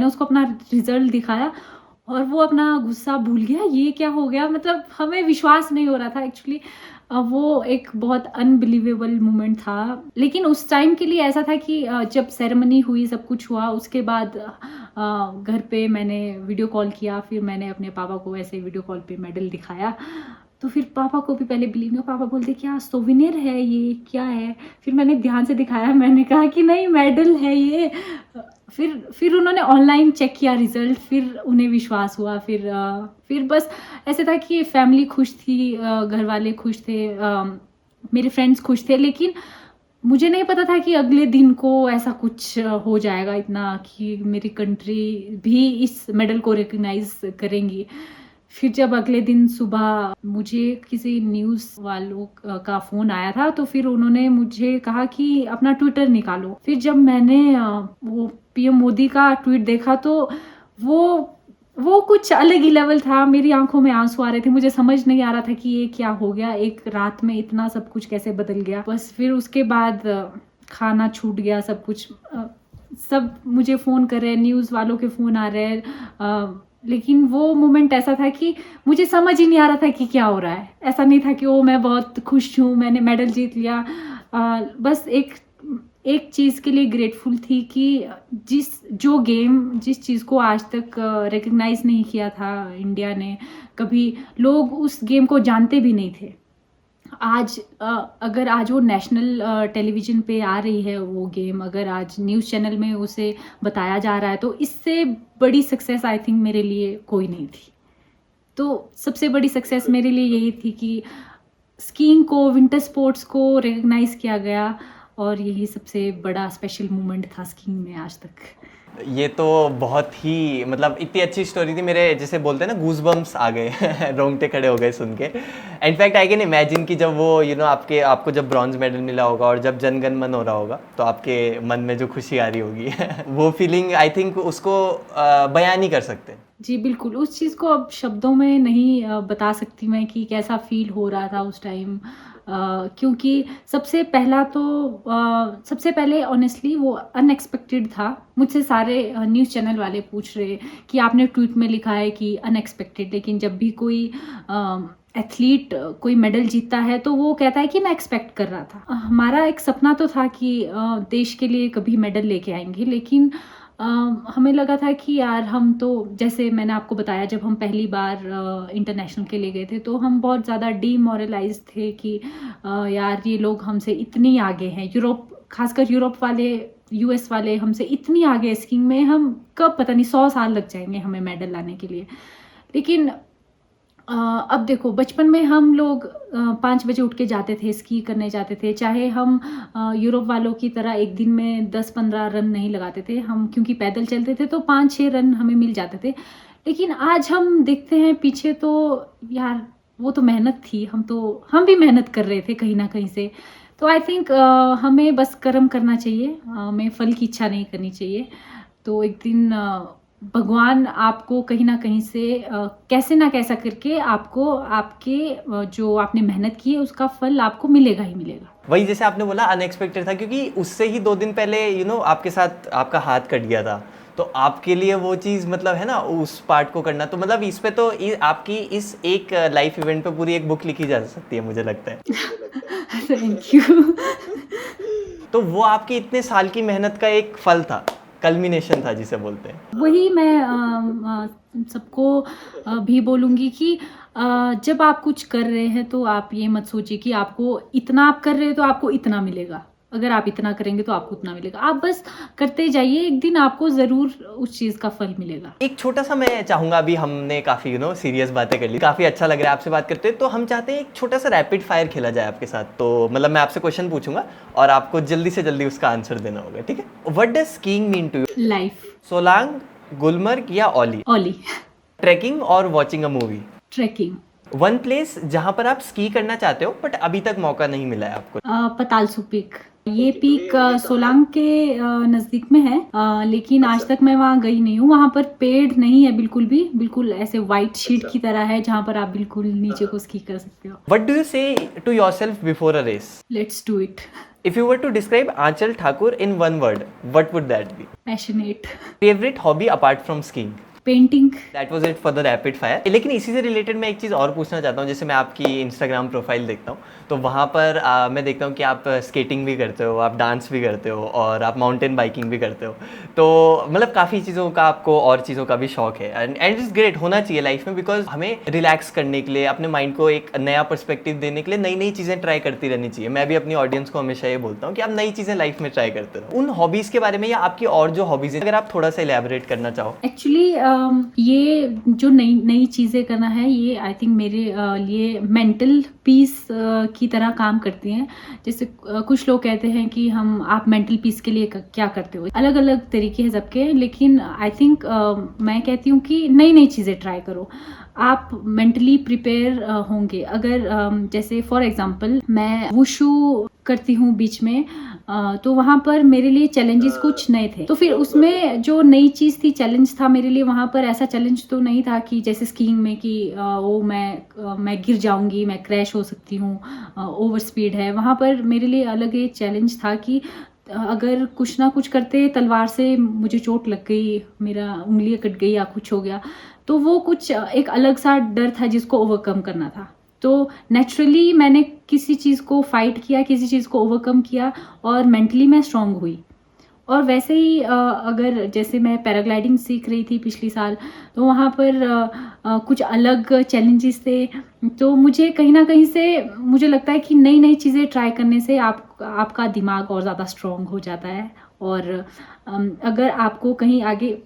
उसको अपना रिजल्ट दिखाया और वो अपना गुस्सा भूल गया, ये क्या हो गया, मतलब हमें विश्वास नहीं हो रहा था एक्चुअली। वो एक बहुत अनबिलीवेबल मोमेंट था। लेकिन उस टाइम के लिए ऐसा था कि जब सेरेमनी हुई, सब कुछ हुआ, उसके बाद घर पे मैंने वीडियो कॉल किया, फिर मैंने अपने पापा को ऐसे वीडियो कॉल पे मेडल दिखाया। तो फिर पापा को भी पहले बिलीव नहीं, पापा बोलते क्या सोविनियर है ये, क्या है? फिर मैंने ध्यान से दिखाया, मैंने कहा कि नहीं मेडल है ये। फिर उन्होंने ऑनलाइन चेक किया रिजल्ट, फिर उन्हें विश्वास हुआ। फिर बस ऐसे था कि फैमिली खुश थी, घर वाले खुश थे, मेरे फ्रेंड्स खुश थे। लेकिन मुझे नहीं पता था कि अगले दिन को ऐसा कुछ हो जाएगा इतना, कि मेरी कंट्री भी इस मेडल को रिकग्नाइज करेंगी। फिर जब अगले दिन सुबह मुझे किसी न्यूज़ वालों का फ़ोन आया था, तो फिर उन्होंने मुझे कहा कि अपना ट्विटर निकालो। फिर जब मैंने वो पीएम मोदी का ट्वीट देखा, तो वो कुछ अलग ही लेवल था। मेरी आंखों में आंसू आ रहे थे, मुझे समझ नहीं आ रहा था कि ये क्या हो गया, एक रात में इतना सब कुछ कैसे बदल गया। बस फिर उसके बाद खाना छूट गया, सब कुछ, सब मुझे फ़ोन कर रहे हैं, न्यूज़ वालों के फ़ोन आ रहे हैं। लेकिन वो मोमेंट ऐसा था कि मुझे समझ ही नहीं आ रहा था कि क्या हो रहा है। ऐसा नहीं था कि ओ मैं बहुत खुश हूँ, मैंने मेडल जीत लिया। बस एक चीज़ के लिए ग्रेटफुल थी कि जिस चीज़ को आज तक रिकग्नाइज नहीं किया था इंडिया ने कभी, लोग उस गेम को जानते भी नहीं थे। अगर आज वो नेशनल टेलीविज़न पे आ रही है वो गेम, अगर आज न्यूज़ चैनल में उसे बताया जा रहा है, तो इससे बड़ी सक्सेस आई थिंक मेरे लिए कोई नहीं थी। तो सबसे बड़ी सक्सेस मेरे लिए यही थी कि स्कीइंग को, विंटर स्पोर्ट्स को रिकग्नाइज़ किया गया, और यही सबसे बड़ा स्पेशल मोमेंट था स्कीइंग में आज तक। ये तो बहुत ही मतलब इतनी अच्छी स्टोरी थी, मेरे जैसे बोलते हैं ना गूज बम्स आ गए रोंगटे खड़े हो गए सुन के। इनफैक्ट आई कैन इमेजिन कि जब वो आपको जब ब्रॉन्ज मेडल मिला होगा और जब जन गण मन हो रहा होगा, तो आपके मन में जो खुशी आ रही होगी वो फीलिंग आई थिंक उसको बयान नहीं कर सकते। जी बिल्कुल, उस चीज़ को अब शब्दों में नहीं बता सकती मैं कि कैसा फील हो रहा था उस टाइम। क्योंकि सबसे पहले ऑनेस्टली वो अनएक्सपेक्टेड था। मुझसे सारे न्यूज़ चैनल वाले पूछ रहे कि आपने ट्वीट में लिखा है कि अनएक्सपेक्टेड, लेकिन जब भी कोई एथलीट कोई मेडल जीतता है तो वो कहता है कि मैं एक्सपेक्ट कर रहा था। हमारा एक सपना तो था कि देश के लिए कभी मेडल लेके आएंगे, लेकिन हमें लगा था कि यार हम तो, जैसे मैंने आपको बताया, जब हम पहली बार इंटरनेशनल के लिए गए थे तो हम बहुत ज़्यादा डीमोरलाइज थे कि यार ये लोग हमसे इतनी आगे हैं, खासकर यूरोप वाले, यूएस वाले हमसे इतनी आगे स्कीइंग में, हम कब, पता नहीं 100 साल लग जाएंगे हमें मेडल लाने के लिए। लेकिन अब देखो, बचपन में हम लोग 5 बजे उठ के जाते थे, स्की करने जाते थे, चाहे हम यूरोप वालों की तरह एक दिन में 10-15 रन नहीं लगाते थे हम, क्योंकि पैदल चलते थे तो 5-6 रन हमें मिल जाते थे। लेकिन आज हम देखते हैं पीछे, तो यार वो तो मेहनत थी, हम भी मेहनत कर रहे थे कहीं ना कहीं से। तो आई थिंक हमें बस कर्म करना चाहिए, हमें फल की इच्छा नहीं करनी चाहिए। तो एक दिन भगवान आपको कहीं ना कहीं से कैसे ना कैसा करके आपको आपके जो आपने मेहनत की है उसका फल आपको मिलेगा ही मिलेगा। वही जैसे आपने बोला अनएक्सपेक्टेड था, क्योंकि उससे ही 2 दिन पहले आपके साथ आपका हाथ कट गया था, तो आपके लिए वो चीज़ मतलब है ना, उस पार्ट को करना, तो मतलब इस पे तो आपकी इस एक लाइफ इवेंट पे पूरी एक बुक लिखी जा सकती है, मुझे लगता है। Thank you. तो वो आपकी इतने साल की मेहनत का एक फल था, कल्मिनेशन था जिसे बोलते हैं। वही मैं सबको भी बोलूँगी कि जब आप कुछ कर रहे हैं तो आप ये मत सोचिए कि आपको इतना आप कर रहे हैं तो आपको इतना मिलेगा, अगर आप इतना करेंगे तो आपको उतना मिलेगा। आप बस करते जाइए, एक दिन आपको ज़रूर उस चीज़ का फल मिलेगा। एक छोटा सा मैं चाहूँगा, अभी हमने काफ़ी सीरियस बातें कर ली, काफ़ी अच्छा लग रहा है आपसे बात करते हैं, तो हम चाहते हैं एक छोटा सा रैपिड फायर खेला जाए आपके साथ। तो मतलब मैं आपसे क्वेश्चन पूछूंगा और आपको जल्दी से जल्दी उसका आंसर देना होगा, ठीक है? What does skiing mean to you? Life. Solang, Gulmarg या ओली? ओली। ट्रैकिंग और watching a movie? Trekking. One place जहाँ पर आप स्की करना चाहते हो बट अभी तक मौका नहीं मिला है आपको? पतालसू पीक। ये पीक सोलांग के नज़दीक में है, लेकिन आज तक मैं वहाँ गई नहीं हूँ। वहाँ पर पेड़ नहीं है बिल्कुल भी, बिल्कुल ऐसे वाइट शीट की तरह है जहाँ पर आप बिल्कुल नीचे को स्की कर सकते हो। What do you say to yourself before a race? Let's do it. If you were to describe Aanchal Thakur in one word, what would that be? Passionate. Favorite hobby apart from skiing? Painting. That was it for the rapid fire. लेकिन इसी से related मैं एक चीज़ और पूछना चाहता हूँ। जैसे मैं आपकी इंस्टाग्राम प्रोफाइल देखता हूँ तो वहाँ पर मैं देखता हूँ कि आप स्केटिंग भी करते हो, आप डांस भी करते हो और आप माउंटेन बाइकिंग भी करते हो। तो मतलब काफ़ी चीज़ों का आपको और चीज़ों का भी शौक है एंड इट्स ग्रेट, होना चाहिए लाइफ में, बिकॉज हमें रिलैक्स करने के लिए, अपने माइंड को एक नया पर्सपेक्टिव देने के लिए नई नई चीज़ें ट्राई करती रहनी चाहिए। मैं भी अपनी ऑडियंस को हमेशा ये बोलता हूँ कि आप नई चीज़ें लाइफ में ट्राई करते रहो। उन हॉबीज़ के बारे में या आपकी और जो हॉबीज़ हैं अगर आप थोड़ा सा इलेबोरेट करना चाहो। एक्चुअली ये जो नई नई चीज़ें करना है, ये आई थिंक मेरे लिए मेंटल पीस की तरह काम करती हैं। जैसे कुछ लोग कहते हैं कि आप मेंटल पीस के लिए क्या करते हो, अलग अलग तरीके हैं सबके, लेकिन आई थिंक मैं कहती हूँ कि नई नई चीज़ें ट्राई करो। आप मेंटली प्रिपेयर होंगे अगर जैसे फॉर एग्जांपल मैं वुशु करती हूँ बीच में, तो वहाँ पर मेरे लिए चैलेंजेस कुछ नए थे, तो फिर उसमें जो नई चीज़ थी, चैलेंज था मेरे लिए। वहाँ पर ऐसा चैलेंज तो नहीं था कि जैसे स्कीइंग में कि वो मैं गिर जाऊँगी, मैं क्रैश हो सकती हूँ, ओवर स्पीड है। वहाँ पर मेरे लिए अलग एक चैलेंज था कि अगर कुछ ना कुछ करते तलवार से मुझे चोट लग गई, मेरा उंगली कट गई या कुछ हो गया, तो वो कुछ एक अलग सा डर था जिसको ओवरकम करना था। तो नेचुरली मैंने किसी चीज़ को फाइट किया, किसी चीज़ को ओवरकम किया और मेंटली मैं स्ट्रांग हुई। और वैसे ही अगर जैसे मैं पैराग्लाइडिंग सीख रही थी पिछली साल, तो वहाँ पर कुछ अलग चैलेंजेस थे। तो मुझे कहीं ना कहीं से मुझे लगता है कि नई नई चीज़ें ट्राई करने से आपका दिमाग और ज़्यादा स्ट्रांग हो जाता है। और अगर आपको कहीं आगे,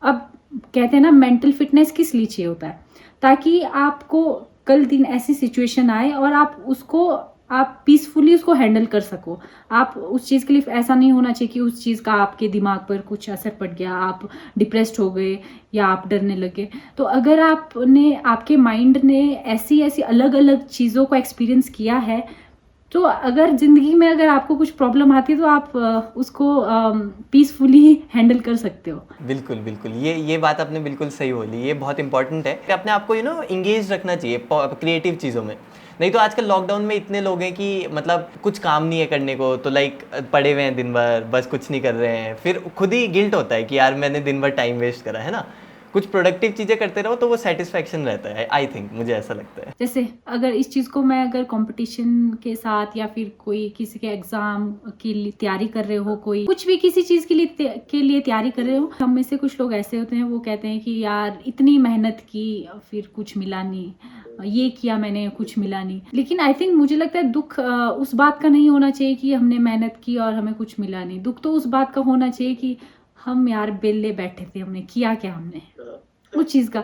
अब कहते हैं ना मेंटल फिटनेस किस लिए चाहिए होता है, ताकि आपको कल दिन ऐसी सिचुएशन आए और आप पीसफुली उसको हैंडल कर सको। आप उस चीज़ के लिए ऐसा नहीं होना चाहिए कि उस चीज़ का आपके दिमाग पर कुछ असर पड़ गया, आप डिप्रेस्ड हो गए या आप डरने लगे। तो अगर आपके माइंड ने ऐसी ऐसी अलग अलग चीज़ों को एक्सपीरियंस किया है, तो अगर ज़िंदगी में अगर आपको कुछ प्रॉब्लम आती है तो आप उसको पीसफुली हैंडल कर सकते हो। बिल्कुल बिल्कुल, ये बात आपने बिल्कुल सही बोली। ये बहुत इंपॉर्टेंट है कि अपने आप को इंगेज रखना चाहिए क्रिएटिव चीज़ों में। नहीं तो आजकल लॉकडाउन में इतने लोग हैं कि मतलब कुछ काम नहीं है करने को, तो लाइक पड़े हुए हैं दिन भर, बस कुछ नहीं कर रहे हैं। फिर खुद ही गिल्ट होता है कि यार मैंने दिन भर टाइम वेस्ट करा है ना। कुछ प्रोडक्टिव चीज़ें करते रहो तो वो सेटिस्फैक्शन रहता है, आई थिंक, मुझे ऐसा लगता है। जैसे अगर इस चीज़ को मैं अगर कंपटीशन के साथ या फिर कोई किसी के एग्ज़ाम के लिए तैयारी कर रहे हो, कोई कुछ भी किसी चीज़ के लिए तैयारी कर रहे हो, हम में से कुछ लोग ऐसे होते हैं, वो कहते हैं कि यार इतनी मेहनत की फिर कुछ मिला नहीं, ये किया मैंने कुछ मिला नहीं। लेकिन आई थिंक मुझे लगता है दुख उस बात का नहीं होना चाहिए कि हमने मेहनत की और हमें कुछ मिला नहीं। दुख तो उस बात का होना चाहिए कि हम यार बेले बैठे थे, हमने किया क्या, हमने उस चीज़ का।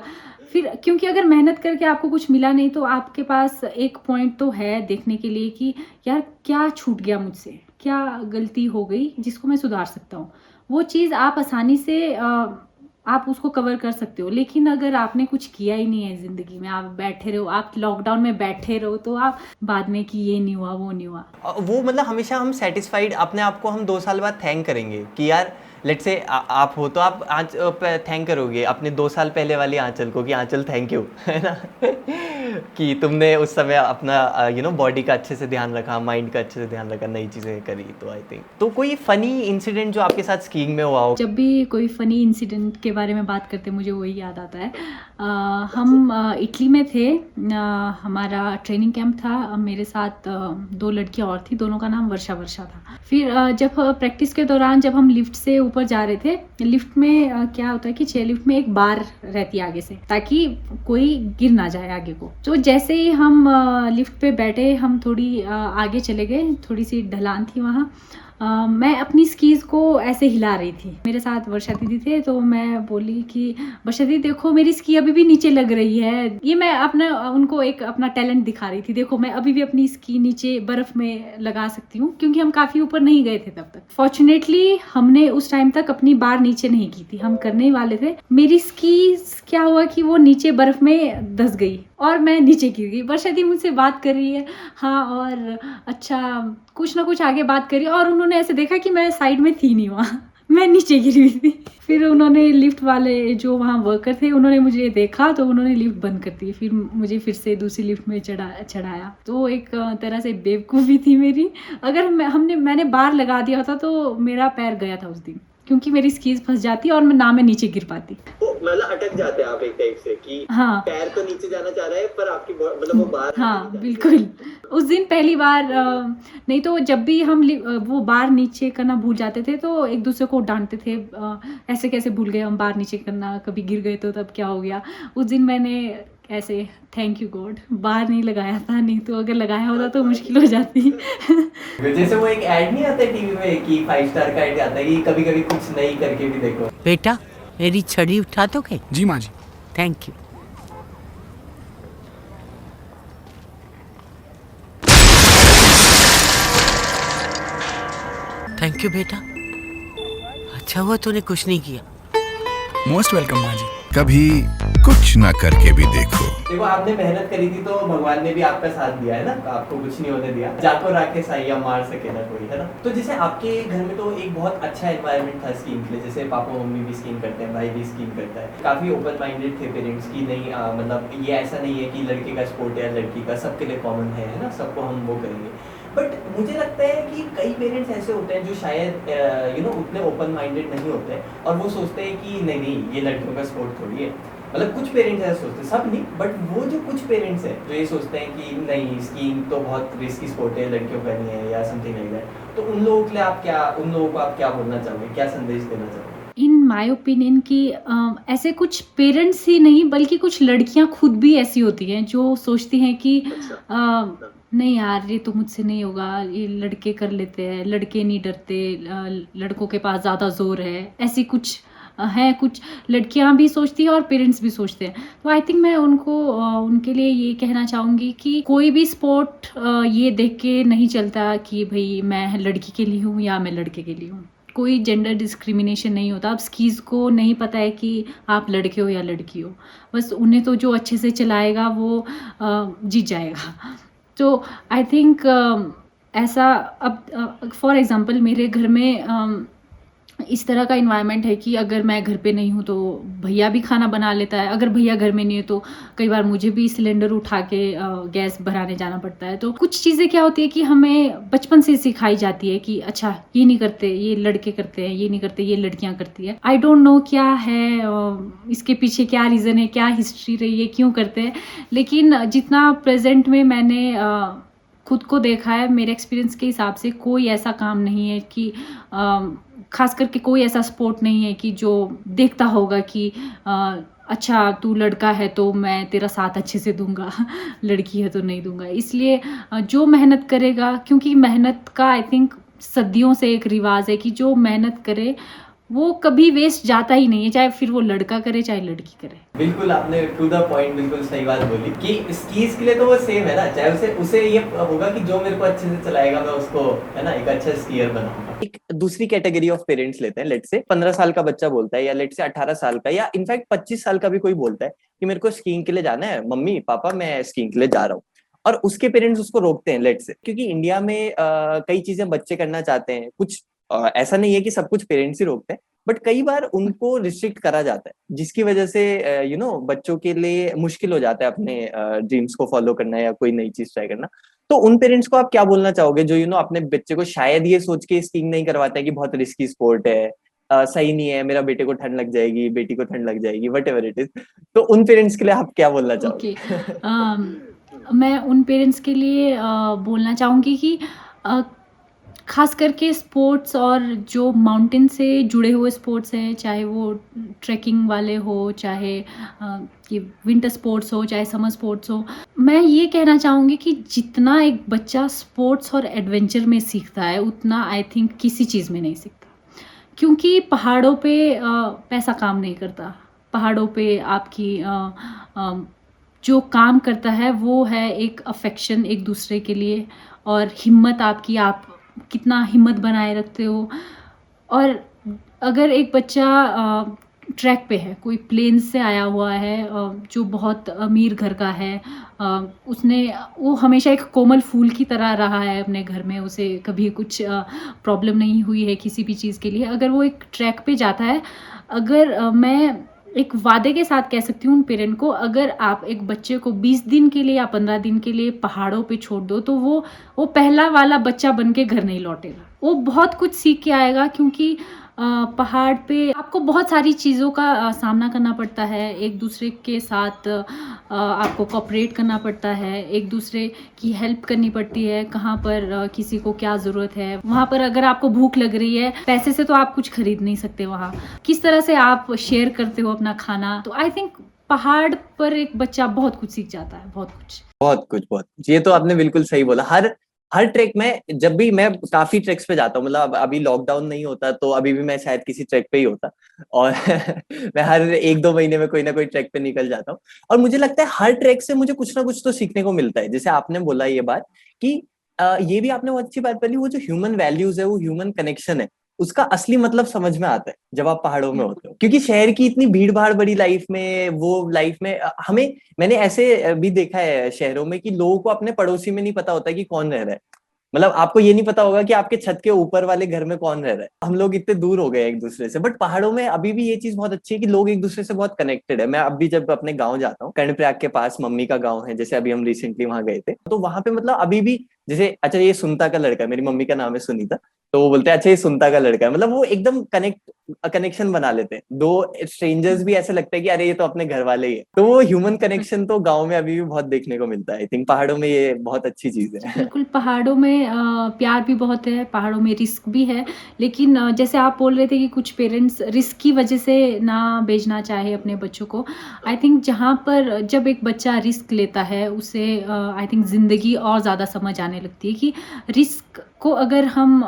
फिर क्योंकि अगर मेहनत करके आपको कुछ मिला नहीं, तो आपके पास एक पॉइंट तो है देखने के लिए कि यार क्या छूट गया मुझसे, क्या गलती हो गई जिसको मैं सुधार सकता हूँ। वो चीज़ आप आसानी से आप उसको कवर कर सकते हो। लेकिन अगर आपने कुछ किया ही नहीं है ज़िंदगी में, आप बैठे रहो, आप लॉकडाउन में बैठे रहो, तो आप बाद में कि ये नहीं हुआ, वो नहीं हुआ, वो मतलब हमेशा हम सेटिस्फाइड अपने आप को हम 2 साल बाद थैंक करेंगे कि यार लेट्स से आप हो तो आप आज थैंक करोगे अपने 2 साल पहले वाली आंचल को कि आंचल थैंक यू, है ना कि तुमने उस समय अपना बॉडी का अच्छे से ध्यान रखा, माइंड का अच्छे से ध्यान रखा, नई चीज़ें करी। तो आई थिंक तो कोई फ़नी इंसिडेंट जो आपके साथ स्कीइंग में हुआ हो? जब भी कोई फ़नी इंसिडेंट के बारे में बात करते हैं मुझे वही याद आता है। हम इटली में थे, हमारा ट्रेनिंग कैंप था, मेरे साथ 2 लड़कियां और थी, दोनों का नाम वर्षा था। फिर जब प्रैक्टिस के दौरान जब हम लिफ्ट से ऊपर जा रहे थे, लिफ्ट में क्या होता है कि चेयरलिफ्ट में एक बार रहती है आगे से, ताकि कोई गिर ना जाए आगे को। तो जैसे ही हम लिफ्ट पे बैठे, हम थोड़ी आगे चले गए, थोड़ी सी ढलान थी वहाँ, मैं अपनी स्कीज़ को ऐसे हिला रही थी। मेरे साथ वर्षा दीदी थे, तो मैं बोली कि वर्षा दीदी देखो मेरी स्की अभी भी नीचे लग रही है। ये मैं अपना उनको एक अपना टैलेंट दिखा रही थी, देखो मैं अभी भी अपनी स्की नीचे बर्फ़ में लगा सकती हूँ, क्योंकि हम काफ़ी ऊपर नहीं गए थे तब तक। फॉर्च्यूनेटली हमने उस टाइम तक अपनी बार नीचे नहीं की थी, हम करने ही वाले थे। मेरी स्कीज़ क्या हुआ कि वो नीचे बर्फ़ में धँस गई और मैं नीचे गिर गई। वर्षा दी मुझसे बात कर रही है, हाँ, और अच्छा कुछ ना कुछ आगे बात करी, और उन्होंने ऐसे देखा कि मैं साइड में थी नहीं वहाँ, मैं नीचे गिरी हुई थी। फिर उन्होंने लिफ्ट वाले जो वहाँ वर्कर थे, उन्होंने मुझे देखा तो उन्होंने लिफ्ट बंद कर दी। फिर मुझे फिर से दूसरी लिफ्ट में चढ़ाया। तो एक तरह से बेवकूफ़ी थी मेरी। अगर मैंने बार लगा दिया होता तो मेरा पैर गया था उस दिन, क्योंकि मेरी स्कीज़ फँस जाती और मैं नीचे गिर पाती। तो मतलब अटक जाते हैं आप एक टाइप से कि हाँ। पैर तो नीचे जाना चाह रहा है पर आपकी मतलब वो बार हाँ, बिल्कुल। उस दिन पहली बार नहीं तो जब भी हम वो बार नीचे करना भूल जाते थे तो एक दूसरे को डांटते थे, ऐसे कैसे भूल गए हम बार नीचे करना, कभी गिर गए तो तब क्या हो गया। उस दिन मैंने ऐसे थैंक यू गॉड बार नहीं लगाया था, नहीं तो अगर लगाया होता तो मुश्किल हो जाती। जैसे वो एक ऐड नहीं आता टीवी में कि 5 स्टार का ऐड आता है कि कभी कभी कुछ नई करके भी देखो। बेटा मेरी छड़ी उठा दोगे? जी माँ जी। Thank you. थैंक यू बेटा, अच्छा हुआ तूने कुछ नहीं किया। मोस्ट वेलकम माँ जी। कभी कुछ ना करके भी देखो। देखो आपने मेहनत करी थी तो भगवान ने भी आपका साथ दिया है ना, आपको कुछ नहीं होने दिया। जाको राखे साइया मार सके ना कोई, है ना। तो जैसे आपके घर में तो एक बहुत अच्छा एनवायरनमेंट था स्कीइंग के लिए, जैसे पापा मम्मी भी स्कीइंग करते हैं, भाई भी स्कीइंग करता है, काफी ओपन माइंडेड थे पेरेंट्स की, नहीं मतलब ये ऐसा नहीं है कि लड़के का स्पोर्ट है लड़की का, सबके लिए कॉमन है ना, सबको हम वो करेंगे। बट मुझे लगता है कि कई पेरेंट्स ऐसे होते हैं जो शायद उतने ओपन माइंडेड नहीं होते हैं और वो सोचते हैं कि नहीं नहीं ये लड़कियों का स्पोर्ट थोड़ी है। मतलब कुछ पेरेंट्स ऐसे सोचते हैं, सब नहीं, बट वो जो कुछ पेरेंट्स हैं जो ये सोचते हैं कि नहीं स्कीइंग तो बहुत रिस्की स्पोर्ट है, लड़कियों का नहीं है या समथिंग लाइक दैट। तो उन लोगों को आप क्या बोलना चाहोगे, क्या संदेश देना चाहोगे? इन माय ओपिनियन कि ऐसे कुछ पेरेंट्स ही नहीं बल्कि कुछ लड़कियां खुद भी ऐसी होती हैं जो सोचती हैं कि नहीं यार ये तो मुझसे नहीं होगा, ये लड़के कर लेते हैं, लड़के नहीं डरते, लड़कों के पास ज़्यादा जोर है, ऐसी कुछ हैं। कुछ लड़कियां भी सोचती हैं और पेरेंट्स भी सोचते हैं। तो आई थिंक मैं उनके लिए ये कहना चाहूँगी कि कोई भी स्पोर्ट ये देख के नहीं चलता कि भाई मैं लड़की के लिए हूँ या मैं लड़के के लिए हूँ। कोई जेंडर डिस्क्रिमिनेशन नहीं होता। अब स्कीज़ को नहीं पता है कि आप लड़के हो या लड़की हो, बस उन्हें तो जो अच्छे से चलाएगा वो जीत जाएगा। तो आई थिंक ऐसा अब फॉर एग्ज़ाम्पल मेरे घर में इस तरह का इन्वायरमेंट है कि अगर मैं घर पे नहीं हूँ तो भैया भी खाना बना लेता है, अगर भैया घर में नहीं है तो कई बार मुझे भी सिलेंडर उठा के गैस भराने जाना पड़ता है। तो कुछ चीज़ें क्या होती है कि हमें बचपन से सिखाई जाती है कि अच्छा ये नहीं करते, ये लड़के करते हैं, ये नहीं करते, ये लड़कियां करती है। आई डोंट नो क्या है इसके पीछे, क्या रीज़न है, क्या हिस्ट्री रही है, क्यों करते हैं। लेकिन जितना प्रेजेंट में मैंने खुद को देखा है, मेरे एक्सपीरियंस के हिसाब से कोई ऐसा काम नहीं है कि खास करके कोई ऐसा स्पोर्ट नहीं है कि जो देखता होगा कि अच्छा तू लड़का है तो मैं तेरा साथ अच्छे से दूंगा, लड़की है तो नहीं दूंगा। इसलिए जो मेहनत करेगा, क्योंकि मेहनत का आई थिंक सदियों से एक रिवाज है कि जो मेहनत करे वो कभी वेस्ट जाता ही नहीं है, चाहे फिर वो लड़का करे चाहे लड़की करे। बिल्कुल आपने टू द पॉइंट बिल्कुल सही बात बोली कि स्कीज के लिए तो वो सेम है ना, चाहे उसे ये होगा कि जो मेरे को अच्छे से चलाएगा मैं उसको, है ना, एक अच्छा स्कीयर बनाऊंगा। एक दूसरी कैटेगरी ऑफ पेरेंट्स लेते हैं, लेट से 15 साल का बच्चा बोलता है या लेट से 18 साल का या इनफैक्ट 25 साल का भी कोई बोलता है कि मेरे को स्कीइंग के लिए जाना है, मम्मी पापा मैं स्कीइंग के लिए जा रहा हूँ, और उसके पेरेंट्स उसको रोकते हैं लेट से, क्योंकि इंडिया में कई चीजें बच्चे करना चाहते हैं, कुछ ऐसा नहीं है कि सब कुछ पेरेंट्स ही रोकते हैं, बट कई बार उनको रिस्ट्रिक्ट करा जाता है, जिसकी वजह से बच्चों के लिए मुश्किल हो जाता है अपने ड्रीम्स को फॉलो करना या कोई नई चीज ट्राई करना। तो उन पेरेंट्स को आप क्या बोलना चाहोगे जो अपने बच्चे को शायद ये सोच के स्कीइंग नहीं करवाते हैं कि बहुत रिस्की स्पोर्ट है, सही नहीं है, मेरा बेटे को ठंड लग जाएगी, बेटी को ठंड लग जाएगी, वट एवर इट इज। तो उन पेरेंट्स के लिए आप क्या बोलना चाहोगे? मैं उन पेरेंट्स के लिए बोलना चाहूँगी कि ख़ास करके स्पोर्ट्स और जो माउंटेन से जुड़े हुए स्पोर्ट्स हैं, चाहे वो ट्रैकिंग वाले हो, चाहे ये विंटर स्पोर्ट्स हो, चाहे समर स्पोर्ट्स हो। मैं ये कहना चाहूँगी कि जितना एक बच्चा स्पोर्ट्स और एडवेंचर में सीखता है, उतना आई थिंक किसी चीज़ में नहीं सीखता। क्योंकि पहाड़ों पे पैसा काम नहीं करता। पहाड़ों पे आपकी अ, जो काम करता है वो है एक अफेक्शन एक दूसरे के लिए, और हिम्मत आपकी, आप कितना हिम्मत बनाए रखते हो। और अगर एक बच्चा ट्रैक पे है, कोई प्लेन से आया हुआ है, जो बहुत अमीर घर का है, उसने वो हमेशा एक कोमल फूल की तरह रहा है अपने घर में, उसे कभी कुछ प्रॉब्लम नहीं हुई है किसी भी चीज़ के लिए। अगर वो एक ट्रैक पे जाता है, अगर मैं एक वादे के साथ कह सकती हूँ उन पेरेंट को, अगर आप एक बच्चे को 20 दिन के लिए या 15 दिन के लिए पहाड़ों पे छोड़ दो, तो वो पहला वाला बच्चा बन के घर नहीं लौटेगा। वो बहुत कुछ सीख के आएगा, क्योंकि पहाड़ पे आपको बहुत सारी चीज़ों का सामना करना पड़ता है। एक दूसरे के साथ आपको कोऑपरेट करना पड़ता है, एक दूसरे की हेल्प करनी पड़ती है, कहाँ पर किसी को क्या ज़रूरत है। वहाँ पर अगर आपको भूख लग रही है, पैसे से तो आप कुछ खरीद नहीं सकते वहाँ। किस तरह से आप शेयर करते हो अपना खाना। तो आई थिंक पहाड़ पर एक बच्चा बहुत कुछ सीख जाता है, बहुत कुछ। बहुत कुछ। ये तो आपने बिल्कुल सही बोला। हर ट्रैक में, जब भी मैं काफी ट्रैक्स पे जाता हूँ, मतलब अभी लॉकडाउन नहीं होता तो अभी भी मैं शायद किसी ट्रैक पे ही होता, और मैं हर 1-2 महीने में कोई ना कोई ट्रैक पे निकल जाता हूँ। और मुझे लगता है हर ट्रैक से मुझे कुछ ना कुछ तो सीखने को मिलता है। जैसे आपने बोला ये बात कि ये भी आपने बहुत अच्छी बात बोली, वो जो ह्यूमन वैल्यूज है, वो ह्यूमन कनेक्शन है, उसका असली मतलब समझ में आता है जब आप पहाड़ों में होते हो। क्योंकि शहर की इतनी भीड़ भाड़ बड़ी लाइफ में, वो लाइफ में हमें, मैंने ऐसे भी देखा है शहरों में कि लोगों को अपने पड़ोसी में नहीं पता होता कि कौन रह रहा है। मतलब आपको ये नहीं पता होगा कि आपके छत के ऊपर वाले घर में कौन रह रहा है। हम लोग इतने दूर हो गए एक दूसरे से। बट पहाड़ों में अभी भी ये चीज बहुत अच्छी है कि लोग एक दूसरे से बहुत कनेक्टेड है। मैं अब भी जब अपने गांव जाता हूँ, कर्णप्रयाग के पास मम्मी का गांव है, जैसे अभी हम रिसेंटली वहां गए थे, तो वहां पे मतलब अभी भी, जैसे अच्छा ये सुनता का लड़का है, मेरी मम्मी का नाम है सुनीता, तो वो बोलते हैं अच्छा ये सुनता का लड़का है। मतलब वो एकदम कनेक्शन बना लेते हैं। दो स्ट्रेंजर्स भी ऐसे लगता है कि अरे ये तो अपने घर वाले ही है। तो वो ह्यूमन कनेक्शन तो गाँव में अभी भी बहुत देखने को मिलता है। आई थिंक पहाड़ों में ये बहुत अच्छी चीज है। बिल्कुल, पहाड़ों में प्यार भी बहुत है, पहाड़ों में रिस्क भी है। लेकिन जैसे आप बोल रहे थे कि कुछ पेरेंट्स रिस्क की वजह से ना भेजना चाहे अपने बच्चों को। आई थिंक जहाँ पर जब एक बच्चा रिस्क लेता है, उसे आई थिंक ज़िंदगी और ज़्यादा समझ आने लगती है कि रिस्क को अगर हम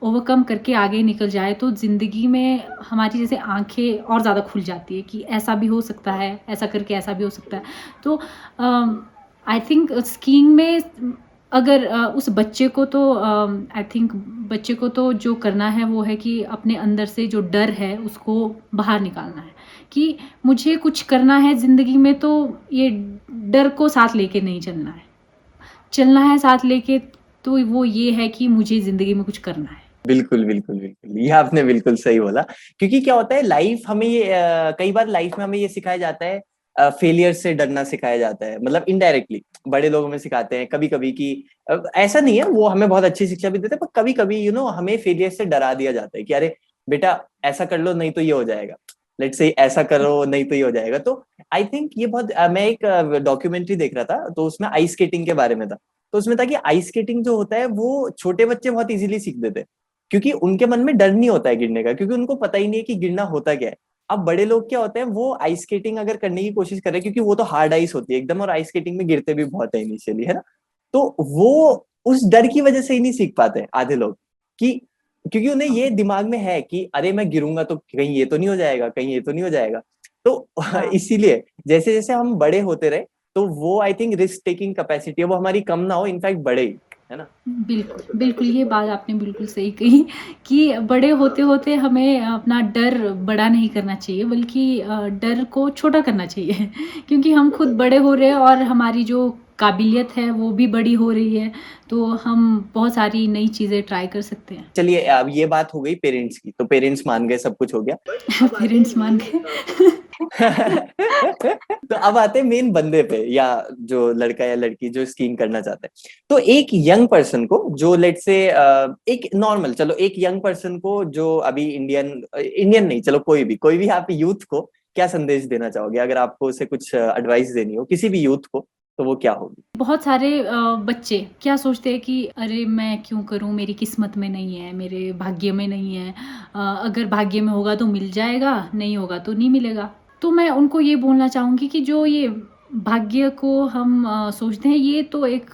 ओवरकम करके आगे निकल जाए, तो ज़िंदगी में हमारी जैसे आँखें और ज़्यादा खुल जाती है कि ऐसा भी हो सकता है, ऐसा करके ऐसा भी हो सकता है। तो आई थिंक स्कीइंग में अगर उस बच्चे को तो आई थिंक बच्चे को तो जो करना है वो है कि अपने अंदर से जो डर है उसको बाहर निकालना है, कि मुझे कुछ करना है ज़िंदगी में, तो ये डर को साथ लेके नहीं चलना है साथ लेके। तो वो ये है कि मुझे ज़िंदगी में कुछ करना है। बिल्कुल, ये आपने बिल्कुल सही बोला। क्योंकि क्या होता है, लाइफ हमें ये कई बार लाइफ में हमें ये सिखाया जाता है, फेलियर से डरना सिखाया जाता है। मतलब इनडायरेक्टली बड़े लोग हमें सिखाते हैं कभी कभी कि ऐसा नहीं है, वो हमें बहुत अच्छी शिक्षा भी देते हैं, पर कभी कभी हमें फेलियर से डरा दिया जाता है कि अरे बेटा ऐसा कर लो नहीं तो ये हो जाएगा, लेट्स से ऐसा करो नहीं तो ये हो जाएगा। तो आई थिंक ये बहुत मैं एक डॉक्यूमेंट्री देख रहा था, तो उसमें आइस स्केटिंग के बारे में था। तो उसमें था कि आइस स्केटिंग जो होता है वो छोटे बच्चे बहुत इजीली सीख देते हैं, क्योंकि उनके मन में डर नहीं होता है गिरने का, क्योंकि उनको पता ही नहीं है कि गिरना होता क्या है। अब बड़े लोग क्या होते हैं, वो आइस स्केटिंग अगर करने की कोशिश कर रहे हैं, क्योंकि वो तो हार्ड आइस होती है एकदम, और आइस स्केटिंग में गिरते भी बहुत है इनिशियली, है ना। तो वो उस डर की वजह से ही नहीं सीख पाते आधे लोग, कि क्योंकि उन्हें ये दिमाग में है कि अरे मैं गिरूंगा तो कहीं ये तो नहीं हो जाएगा, कहीं ये तो नहीं हो जाएगा। तो हाँ। इसीलिए जैसे जैसे हम बड़े होते रहे, तो वो I think risk taking capacity है वो हमारी कम ना हो, इनफैक्ट बढ़े ही, है ना। बिल्कुल, ये बात आपने बिल्कुल सही कही कि बड़े होते-होते हमें अपना डर बड़ा नहीं करना चाहिए, बल्कि डर को छोटा करना चाहिए। क्योंकि हम खुद बड़े हो रहे हैं और हमारी जो काबिलियत है वो भी बड़ी हो रही है, तो हम बहुत सारी नई चीज़ें ट्राई कर सकते हैं। चलिए अब ये बात हो गई पेरेंट्स की, तो पेरेंट्स मान गए, सब कुछ हो गया। पेरेंट्स मान गए। तो अब आते हैं मेन बंदे पे, या जो लड़का या लड़की जो स्कीइंग करना चाहता है। तो एक यंग पर्सन को, जो लेट से एक नॉर्मल, चलो एक यंग पर्सन को जो अभी इंडियन नहीं, चलो कोई भी आप यूथ को क्या संदेश देना चाहोगे, अगर आपको उसे कुछ एडवाइस देनी हो किसी भी यूथ को, तो वो क्या होगी? बहुत सारे बच्चे क्या सोचते हैं कि अरे मैं क्यों करूं, मेरी किस्मत में नहीं है, मेरे भाग्य में नहीं है। अगर भाग्य में होगा तो मिल जाएगा, नहीं होगा तो नहीं मिलेगा। तो मैं उनको ये बोलना चाहूँगी कि जो ये भाग्य को हम सोचते हैं, ये तो एक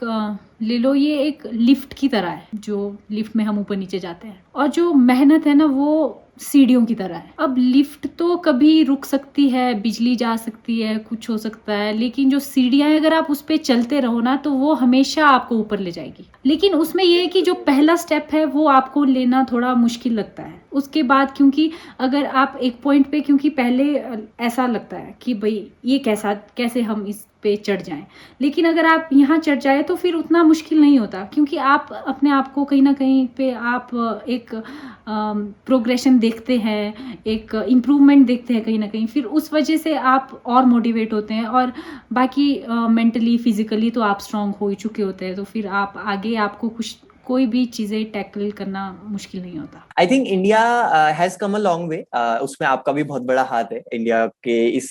ले लो, ये एक लिफ्ट की तरह है, जो लिफ्ट में हम ऊपर नीचे जाते हैं। और जो मेहनत है ना, वो सीढ़ियों की तरह है। अब लिफ्ट तो कभी रुक सकती है, बिजली जा सकती है, कुछ हो सकता है, लेकिन जो सीढ़ियाँ हैं, अगर आप उस पर चलते रहो ना, तो वो हमेशा आपको ऊपर ले जाएगी। लेकिन उसमें ये है कि जो पहला स्टेप है वो आपको लेना थोड़ा मुश्किल लगता है। उसके बाद क्योंकि अगर आप एक पॉइंट पे, क्योंकि पहले ऐसा लगता है कि भाई ये कैसे हम इस पे चढ़ जाएं, लेकिन अगर आप यहाँ चढ़ जाए तो फिर उतना मुश्किल नहीं होता, क्योंकि आप अपने आप को कहीं ना कहीं पे आप एक प्रोग्रेशन देखते हैं, एक इम्प्रूवमेंट देखते हैं कहीं ना कहीं, फिर उस वजह से आप और मोटिवेट होते हैं। और बाकी मेंटली फिजिकली तो आप स्ट्रांग हो ही चुके होते हैं, तो फिर आप आगे आपको कोई भी चीज़ें टैकल करना मुश्किल नहीं होता। I think India has come a long वे, उसमें आपका भी बहुत बड़ा हाथ है इंडिया के इस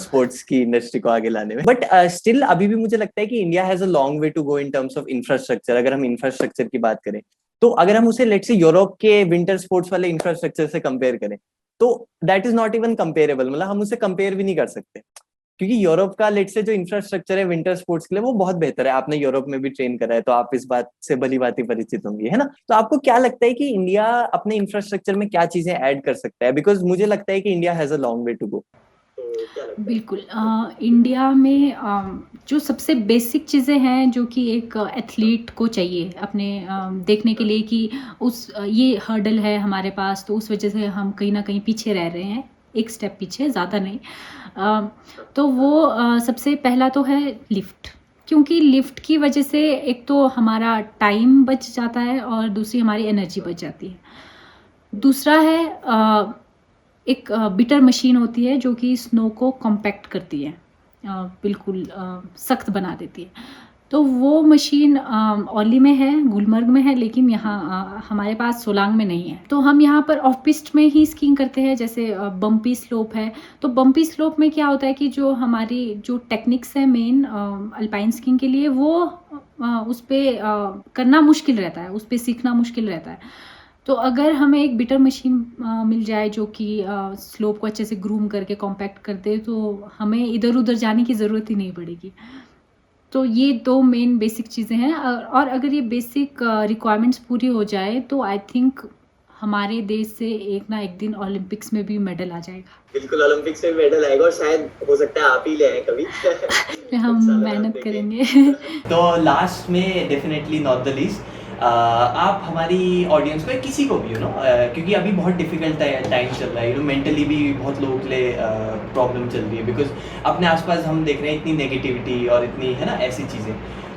स्पोर्ट्स की इंडस्ट्री को आगे लाने में। बट स्टिल अभी भी मुझे लगता है कि India has a long way to go in terms of infrastructure. अगर हम इंफ्रास्ट्रक्चर की बात करें, तो अगर हम उसे लेट्स से यूरोप के विंटर स्पोर्ट्स वाले इंफ्रास्ट्रक्चर से कंपेयर करें, तो that is not even comparable. मतलब हम उसे कंपेयर भी नहीं कर सकते, क्योंकि यूरोप का लेट से जो इंफ्रास्ट्रक्चर है विंटर स्पोर्ट्स के लिए, वो बहुत बेहतर है। आपने यूरोप में भी ट्रेन करा है, तो आप इस बात से भली भांति परिचित होंगे, है ना? तो आपको क्या लगता है कि इंडिया अपने इंफ्रास्ट्रक्चर में क्या चीजें ऐड कर सकता है? बिकॉज मुझे लगता है कि India has a long way to go. बिल्कुल। इंडिया में जो सबसे बेसिक चीज़ें हैं जो कि एक एथलीट को चाहिए अपने देखने के लिए कि ये हर्डल है हमारे पास, तो उस वजह से हम कहीं ना कहीं पीछे रह रहे हैं, एक स्टेप पीछे, ज़्यादा नहीं। तो वो सबसे पहला तो है लिफ्ट, क्योंकि लिफ्ट की वजह से एक तो हमारा टाइम बच जाता है और दूसरी हमारी एनर्जी बच जाती है। दूसरा है एक बिटर मशीन होती है जो कि स्नो को कॉम्पैक्ट करती है, बिल्कुल सख्त बना देती है। तो वो मशीन औली में है, गुलमर्ग में है, लेकिन यहाँ हमारे पास सोलांग में नहीं है। तो हम यहाँ पर ऑफ पिस्ट में ही स्कीइंग करते हैं, जैसे बम्पी स्लोप है। तो बम्पी स्लोप में क्या होता है कि जो हमारी जो टेक्निक्स है मेन अल्पाइन स्कीइंग के लिए, वो उस पर करना मुश्किल रहता है, उस पर सीखना मुश्किल रहता है। तो अगर हमें एक बिटर मशीन मिल जाए जो कि स्लोप को अच्छे से ग्रूम करके कॉम्पैक्ट कर दे, तो हमें इधर उधर जाने की ज़रूरत ही नहीं पड़ेगी। तो ये दो मेन बेसिक चीज़ें हैं, और अगर ये बेसिक रिक्वायरमेंट्स पूरी हो जाए तो आई थिंक हमारे देश से एक ना एक दिन ओलंपिक्स में भी मेडल आ जाएगा। बिल्कुल, ओलंपिक्स में मेडल आएगा और शायद हो सकता है आप ही ले आए कभी। हम मेहनत करेंगे। तो लास्ट में डेफिनेटली नॉट द लीस्ट, आप हमारी ऑडियंस को, किसी को भी क्योंकि अभी बहुत डिफिकल्ट टाइम चल रहा है, मेंटली भी बहुत लोगों के लिए प्रॉब्लम चल रही है, बिकॉज अपने आसपास हम देख रहे हैं इतनी नेगेटिविटी और इतनी, है ना, ऐसी चीज़ें।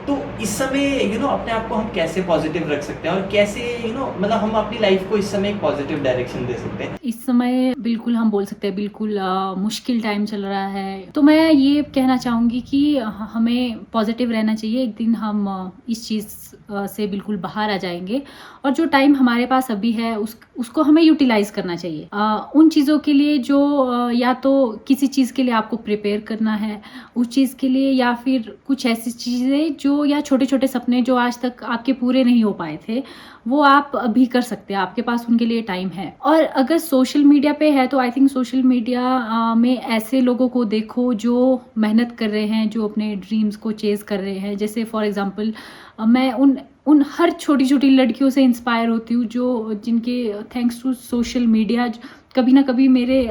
तो इस समय अपने आप को हम कैसे पॉजिटिव रख सकते हैं, और कैसे मतलब हम अपनी लाइफ को इस समय एक पॉजिटिव डायरेक्शन दे सकते हैं? इस समय बिल्कुल हम बोल सकते हैं बिल्कुल मुश्किल टाइम चल रहा है। तो मैं ये कहना चाहूँगी कि हमें पॉजिटिव रहना चाहिए। एक दिन हम इस चीज़ से बिल्कुल बाहर आ जाएंगे, और जो टाइम हमारे पास अभी है उसको हमें यूटिलाइज करना चाहिए उन चीज़ों के लिए जो या तो किसी चीज़ के लिए आपको प्रिपेयर करना है उस चीज़ के लिए, या फिर कुछ ऐसी चीज़ें जो, या छोटे छोटे सपने जो आज तक आपके पूरे नहीं हो पाए थे, वो आप अभी कर सकते हैं, आपके पास उनके लिए टाइम है। और अगर सोशल मीडिया पे है तो आई थिंक सोशल मीडिया में ऐसे लोगों को देखो जो मेहनत कर रहे हैं, जो अपने ड्रीम्स को चेज कर रहे हैं। जैसे फॉर एग्जांपल मैं उन हर छोटी छोटी लड़कियों से इंस्पायर होती हूँ जो जिनके थैंक्स टू सोशल मीडिया कभी ना कभी मेरे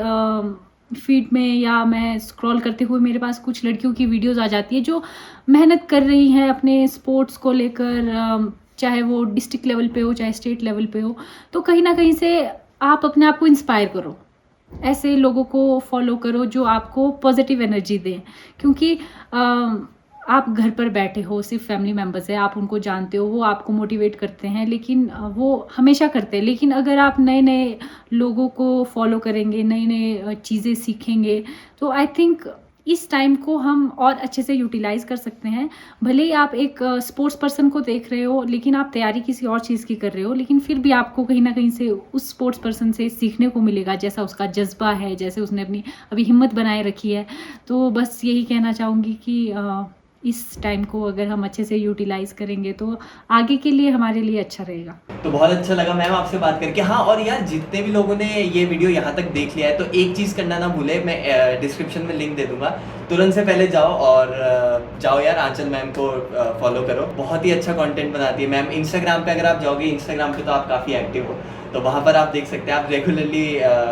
फीड में या मैं स्क्रॉल करते हुए मेरे पास कुछ लड़कियों की वीडियोस आ जाती है जो मेहनत कर रही हैं अपने स्पोर्ट्स को लेकर, चाहे वो डिस्ट्रिक्ट लेवल पे हो चाहे स्टेट लेवल पे हो। तो कहीं ना कहीं से आप अपने आप को इंस्पायर करो, ऐसे लोगों को फॉलो करो जो आपको पॉजिटिव एनर्जी दें, क्योंकि आप घर पर बैठे हो, सिर्फ फैमिली मेम्बर्स है, आप उनको जानते हो, वो आपको मोटिवेट करते हैं, लेकिन वो हमेशा करते हैं। लेकिन अगर आप नए नए लोगों को फॉलो करेंगे, नई नई चीज़ें सीखेंगे, तो आई थिंक इस टाइम को हम और अच्छे से यूटिलाइज कर सकते हैं। भले ही आप एक स्पोर्ट्स पर्सन को देख रहे हो, लेकिन आप तैयारी किसी और चीज़ की कर रहे हो, लेकिन फिर भी आपको कहीं ना कहीं से उस स्पोर्ट्स पर्सन से सीखने को मिलेगा, जैसा उसका जज्बा है, जैसे उसने अपनी अभी हिम्मत बनाए रखी है। तो बस यही कहना चाहूँगी कि इस टाइम को अगर हम अच्छे से यूटिलाइज़ करेंगे तो आगे के लिए हमारे लिए अच्छा रहेगा। तो बहुत अच्छा लगा मैम आपसे बात करके। हाँ, और यार जितने भी लोगों ने ये वीडियो यहाँ तक देख लिया है तो एक चीज़ करना ना भूले, मैं डिस्क्रिप्शन में लिंक दे दूंगा, तुरंत से पहले जाओ और जाओ यार आंचल मैम को फॉलो करो, बहुत ही अच्छा कंटेंट बनाती है मैम। इंस्टाग्राम पे अगर आप जाओगे, इंस्टाग्राम पे तो आप काफ़ी एक्टिव हो, तो वहाँ पर आप देख सकते हैं, आप रेगुलरली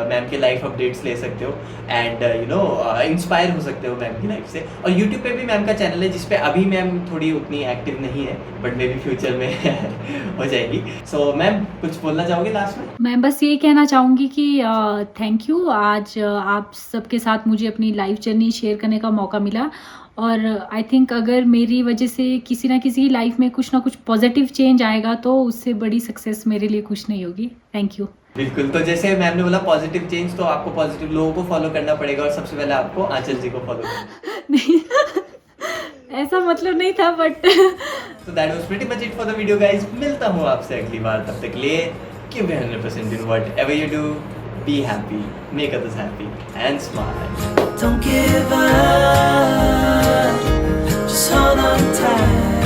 मैम के लाइफ अपडेट्स ले सकते हो एंड यू नो इंस्पायर हो सकते हो मैम की लाइफ से। और यूट्यूब पे भी मैम का चैनल है जिस पे अभी मैम थोड़ी उतनी एक्टिव नहीं है, बट मे बी फ्यूचर में हो जाएगी। सो मैम कुछ बोलना चाहोगे लास्ट में? मैं बस ये कहना चाहूँगी कि थैंक यू, आज आप सबके साथ मुझे अपनी लाइफ जर्नी शेयर करने का मौका मिला और आई थिंक अगर मेरी वजह से किसी ना किसी की लाइफ में कुछ ना कुछ पॉजिटिव चेंज आएगा तो उससे बड़ी सक्सेस मेरे लिए कुछ नहीं होगी। Thank you. बिल्कुल, तो जैसे मैम ने बोला पॉजिटिव चेंज, तो आपको पॉजिटिव लोगों को फॉलो करना पड़ेगा और सबसे पहले आपको आंचल जी को फॉलो करना। नहीं ऐसा मतलब नहीं था, but So that was pretty much it for the video guys. मिलता हूँ आपसे अगली बार, तब तक के लिए give it 100% in whatever you do. Be happy, make others happy and smile. Don't give up, just hold on tight.